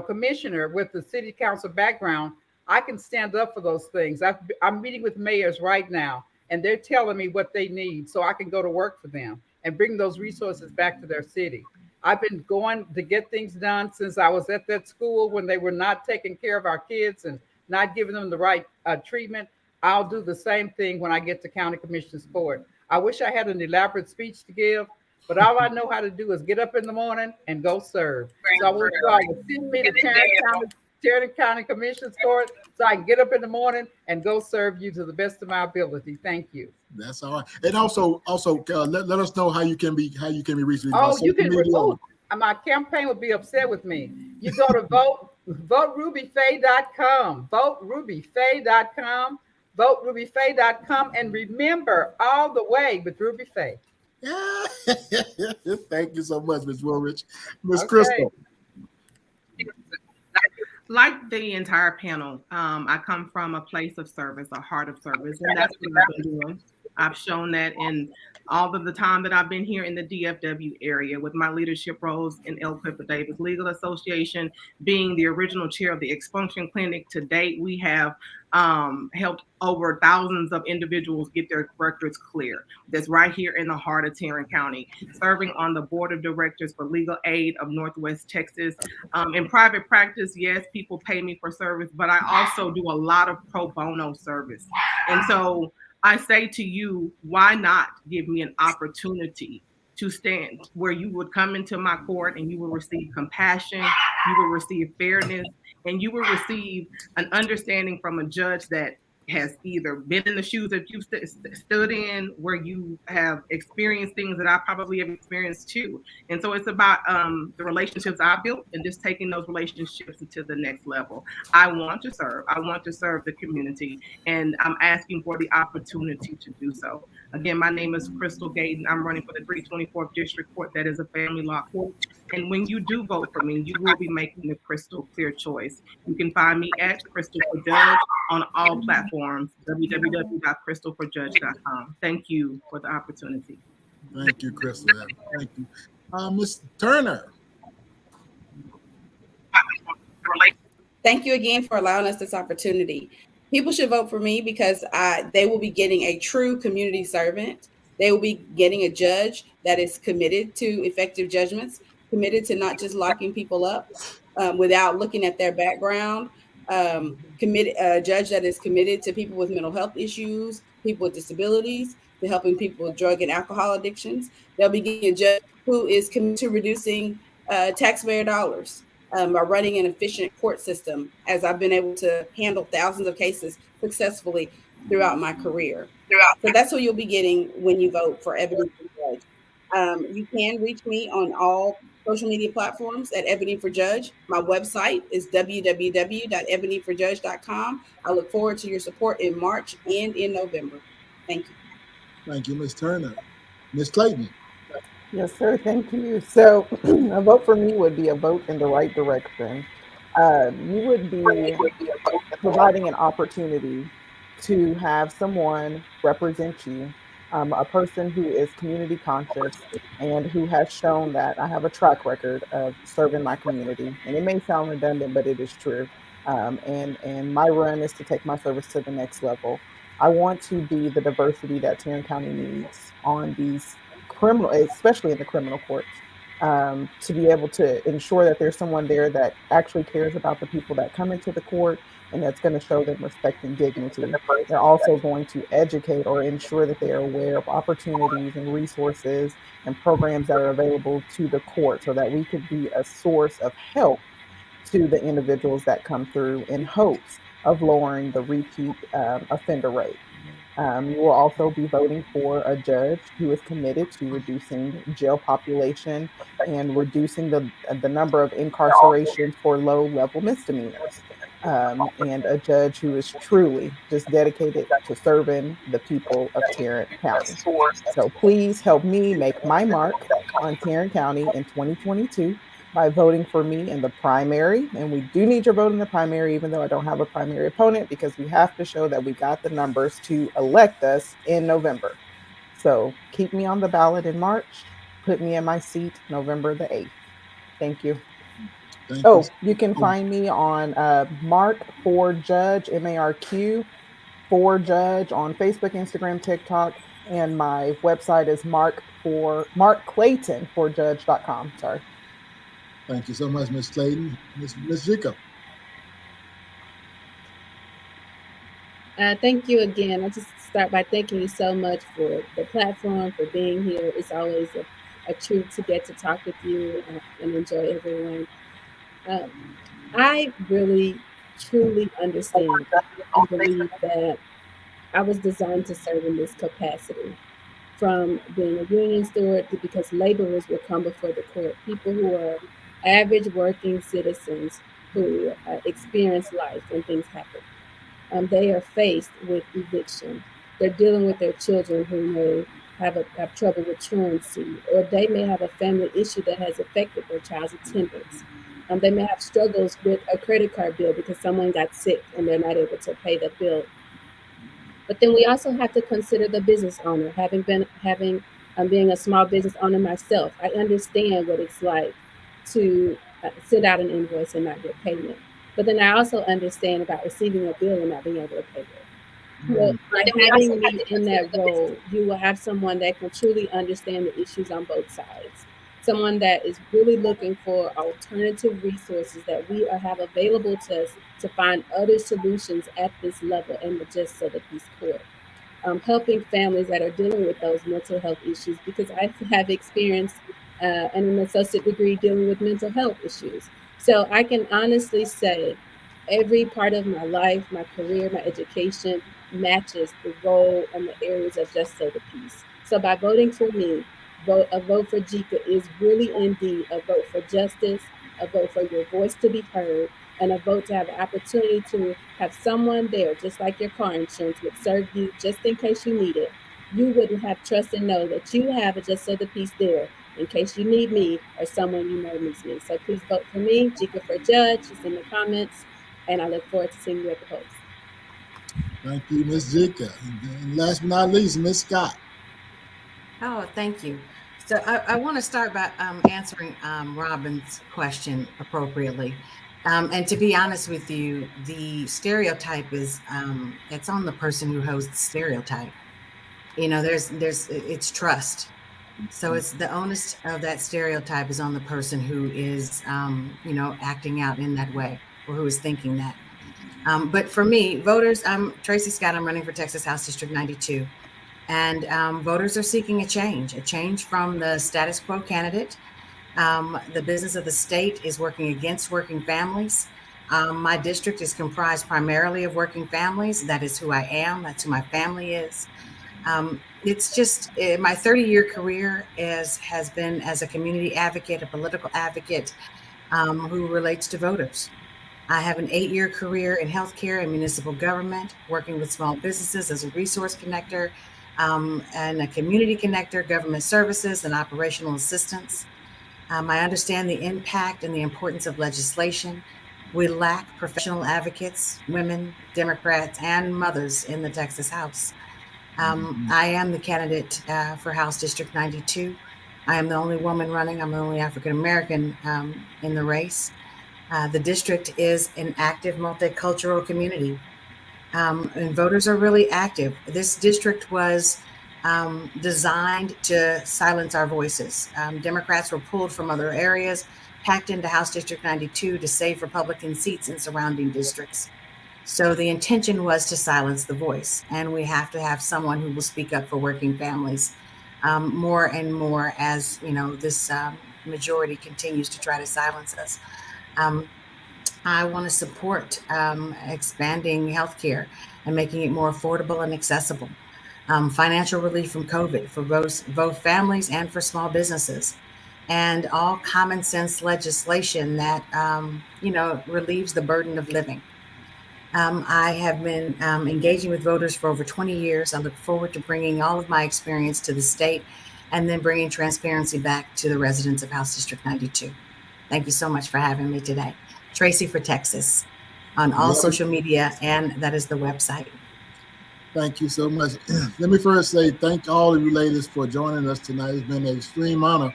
Speaker 3: commissioner with the city council background, I can stand up for those things. I'm meeting with mayors right now, and they're telling me what they need so I can go to work for them and bring those resources back to their city. I've been going to get things done since I was at that school when they were not taking care of our kids and not giving them the right treatment. I'll do the same thing when I get to county commissioner's court. I wish I had an elaborate speech to give, but all I know how to do is get up in the morning and go serve. So I want you all to send me to Tarrant County Commissioner's Court so I can get up in the morning and go serve you to the best of my ability. Thank you.
Speaker 2: That's all right. And also let us know how you can be reached.
Speaker 3: Oh, you can vote. My campaign would be upset with me. You go to voterubyfaye.com. Voterubyfaye.com. VoteRubyFaye.com, and remember, all the way with Ruby Faye.
Speaker 2: Yeah. Thank you so much, Ms. Woolridge. Ms. Crystal.
Speaker 4: Like the entire panel, I come from a place of service, a heart of service, and that's what I've been doing. I've shown that in all of the time that I've been here in the DFW area with my leadership roles in El Clifford Davis Legal Association, being the original chair of the expunction clinic. To date, we have helped over thousands of individuals get their records clear. That's right here in the heart of Tarrant County. Serving on the board of directors for Legal Aid of Northwest Texas. In private practice, yes, people pay me for service, but I also do a lot of pro bono service. And so I say to you, why not give me an opportunity to stand where you would come into my court and you will receive compassion, you will receive fairness, and you will receive an understanding from a judge that has either been in the shoes that you've stood in, where you have experienced things that I probably have experienced too. And so it's about the relationships I built and just taking those relationships to the next level. I want to serve. I want to serve the community, and I'm asking for the opportunity to do so. Again, my name is Crystal Gayton. I'm running for the 324th District Court. That is a family law court. And when you do vote for me, you will be making a crystal clear choice. You can find me at Crystal for Judge on all platforms, www.crystalforjudge.com. Thank you for the opportunity.
Speaker 2: Thank you, Crystal. Thank you. Ms. Turner.
Speaker 7: Thank you again for allowing us this opportunity. People should vote for me because they will be getting a true community servant. They will be getting a judge that is committed to effective judgments, committed to not just locking people up without looking at their background, committed a judge that is committed to people with mental health issues, people with disabilities, to helping people with drug and alcohol addictions. They'll be getting a judge who is committed to reducing taxpayer dollars. By running an efficient court system, as I've been able to handle thousands of cases successfully throughout my career. So that's what you'll be getting when you vote for Ebony for Judge. You can reach me on all social media platforms at Ebony for Judge. My website is www.ebonyforjudge.com. I look forward to your support in March and in November. Thank you.
Speaker 2: Thank you, Ms. Turner. Ms. Clayton.
Speaker 6: Yes, sir. Thank you. So a vote for me would be a vote in the right direction. You would be providing an opportunity to have someone represent you, a person who is community conscious and who has shown that I have a track record of serving my community. And it may sound redundant, but it is true. And my run is to take my service to the next level. I want to be the diversity that Tarrant County needs on these criminal, especially in the criminal courts, to be able to ensure that there's someone there that actually cares about the people that come into the court and that's going to show them respect and dignity. They're also going to educate or ensure that they are aware of opportunities and resources and programs that are available to the court so that we could be a source of help to the individuals that come through in hopes of lowering the repeat offender rate. You will also be voting for a judge who is committed to reducing jail population and reducing the number of incarcerations for low-level misdemeanors. And a judge who is truly just dedicated to serving the people of Tarrant County. So please help me make my mark on Tarrant County in 2022 by voting for me in the primary. And we do need your vote in the primary, even though I don't have a primary opponent, because we have to show that we got the numbers to elect us in November. So keep me on the ballot in March. Put me in my seat November the 8th. Thank you. You can find me on Mark for Judge, MARQ for Judge on Facebook, Instagram, TikTok, and my website is markclaytonforjudge.com. Sorry.
Speaker 2: Thank you so much, Ms. Clayton. Ms. Jacob.
Speaker 5: Thank you again. I'll just start by thanking you so much for the platform, for being here. It's always a treat to get to talk with you and enjoy everyone. I really, truly understand and believe that I was designed to serve in this capacity, from being a union steward to because laborers will come before the court, people who are average working citizens who experience life when things happen. They are faced with eviction. They're dealing with their children who may have trouble with truancy, or they may have a family issue that has affected their child's attendance. They may have struggles with a credit card bill because someone got sick and they're not able to pay the bill. But then we also have to consider the business owner. Being a small business owner myself, I understand what it's like to send out an invoice and not get payment. But then I also understand about receiving a bill and not being able to pay it. Well, by having me in that role, you will have someone that can truly understand the issues on both sides. Someone that is really looking for alternative resources that we have available to us to find other solutions at this level in the justice of the peace court. Helping families that are dealing with those mental health issues, because I have experience and an associate degree dealing with mental health issues. So I can honestly say every part of my life, my career, my education matches the role and the areas of just so the peace. So by voting for me, a vote for Jika is really indeed a vote for justice, a vote for your voice to be heard, and a vote to have the opportunity to have someone there, just like your car insurance would serve you just in case you need it. You wouldn't have trust and know that you have a just so the peace there in case you need me or someone you know needs me. So please vote for me, Jika for Judge. It's in the comments, and I look forward to seeing you at the polls.
Speaker 2: Thank you, Miss Jika. And last but not least, Miss Scott.
Speaker 8: Oh, thank you. So I want to start by answering Robin's question appropriately. And to be honest with you, the stereotype is it's on the person who hosts the stereotype. You know, it's trust. So it's the onus of that stereotype is on the person who is, you know, acting out in that way or who is thinking that. But for me, voters, I'm Tracy Scott. I'm running for Texas House District 92. And voters are seeking a change from the status quo candidate. The business of the state is working against working families. My district is comprised primarily of working families. That is who I am. That's who my family is. It's just my 30-year career has been as a community advocate, a political advocate who relates to voters. I have an 8-year career in healthcare and municipal government, working with small businesses as a resource connector and a community connector, government services, and operational assistance. I understand the impact and the importance of legislation. We lack professional advocates, women, Democrats, and mothers in the Texas House. I am the candidate for House District 92. I am the only woman running. I'm the only African American in the race. The district is an active multicultural community, and voters are really active. This district was designed to silence our voices. Democrats were pulled from other areas, packed into House District 92 to save Republican seats in surrounding districts. So the intention was to silence the voice, and we have to have someone who will speak up for working families more and more as, you know, this majority continues to try to silence us. I want to support expanding healthcare and making it more affordable and accessible. Financial relief from COVID for both families and for small businesses, and all common sense legislation that you know, relieves the burden of living. I have been engaging with voters for over 20 years. I look forward to bringing all of my experience to the state and then bringing transparency back to the residents of House District 92. Thank you so much for having me today. Tracy for Texas on all social media, and that is the website.
Speaker 2: Thank you so much. Let me first say thank all of you ladies for joining us tonight. It's been an extreme honor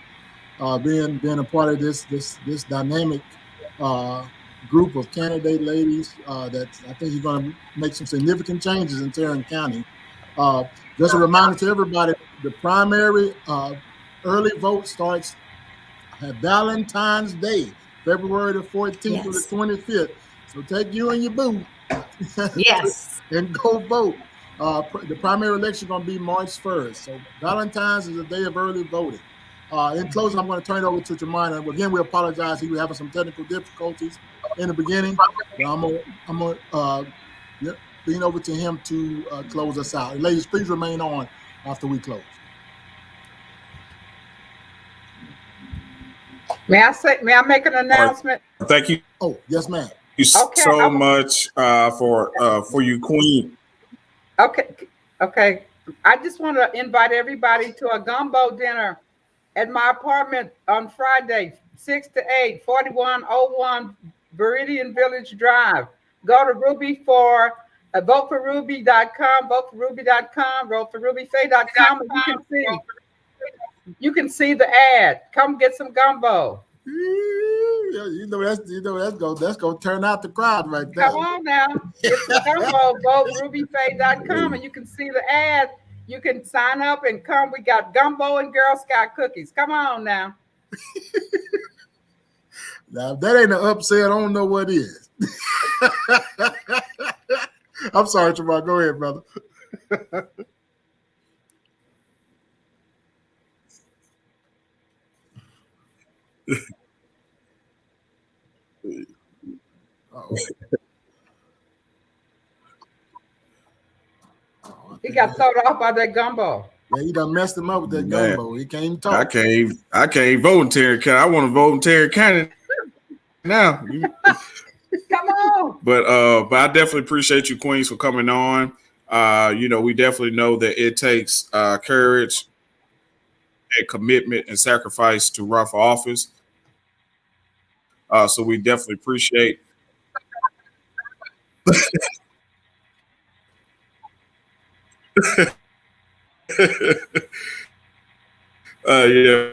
Speaker 2: being a part of this dynamic group of candidate ladies that I think you're going to make some significant changes in Tarrant County. Just a reminder to everybody, the primary early vote starts Valentine's Day, February the 14th to the 25th. So take you and your boo
Speaker 8: yes,
Speaker 2: and go vote. The primary election is going to be March 1st. So Valentine's is a day of early voting. In closing, I'm going to turn it over to Jemina. Again, we apologize. He was having some technical difficulties in the beginning. I'm going to lean over to him to close us out. Ladies, please remain on after we close.
Speaker 3: May I make an announcement?
Speaker 1: Thank you.
Speaker 2: Oh, yes, ma'am.
Speaker 1: You so much for you, Queen.
Speaker 3: Okay. I just want to invite everybody to a gumbo dinner at my apartment on Friday, 6 to 8, 4101 Viridian Village Drive. Go to Ruby for voteforruby.com, voteforruby.com, voteforrubyfaye.com, and you can see the ad. Come get some gumbo.
Speaker 2: That's gonna turn out the crowd right there.
Speaker 3: Come on now, get some gumbo. VoteRubyFaye.com, and you can see the ad. You can sign up and come. We got gumbo and Girl Scout cookies. Come on now.
Speaker 2: Now, if that ain't an upset, I don't know what is. I'm sorry, Jamal. Go ahead, brother.
Speaker 3: got thrown off by that gumbo.
Speaker 2: Yeah, you done messed him up with that
Speaker 1: Man,
Speaker 2: gumbo. He can't even talk.
Speaker 1: I can't vote in Tarrant County. I want to vote in Tarrant County now.
Speaker 3: Come on.
Speaker 1: But I definitely appreciate you, Queens, for coming on. We definitely know that it takes courage and commitment and sacrifice to run for office. So we definitely appreciate. Yeah.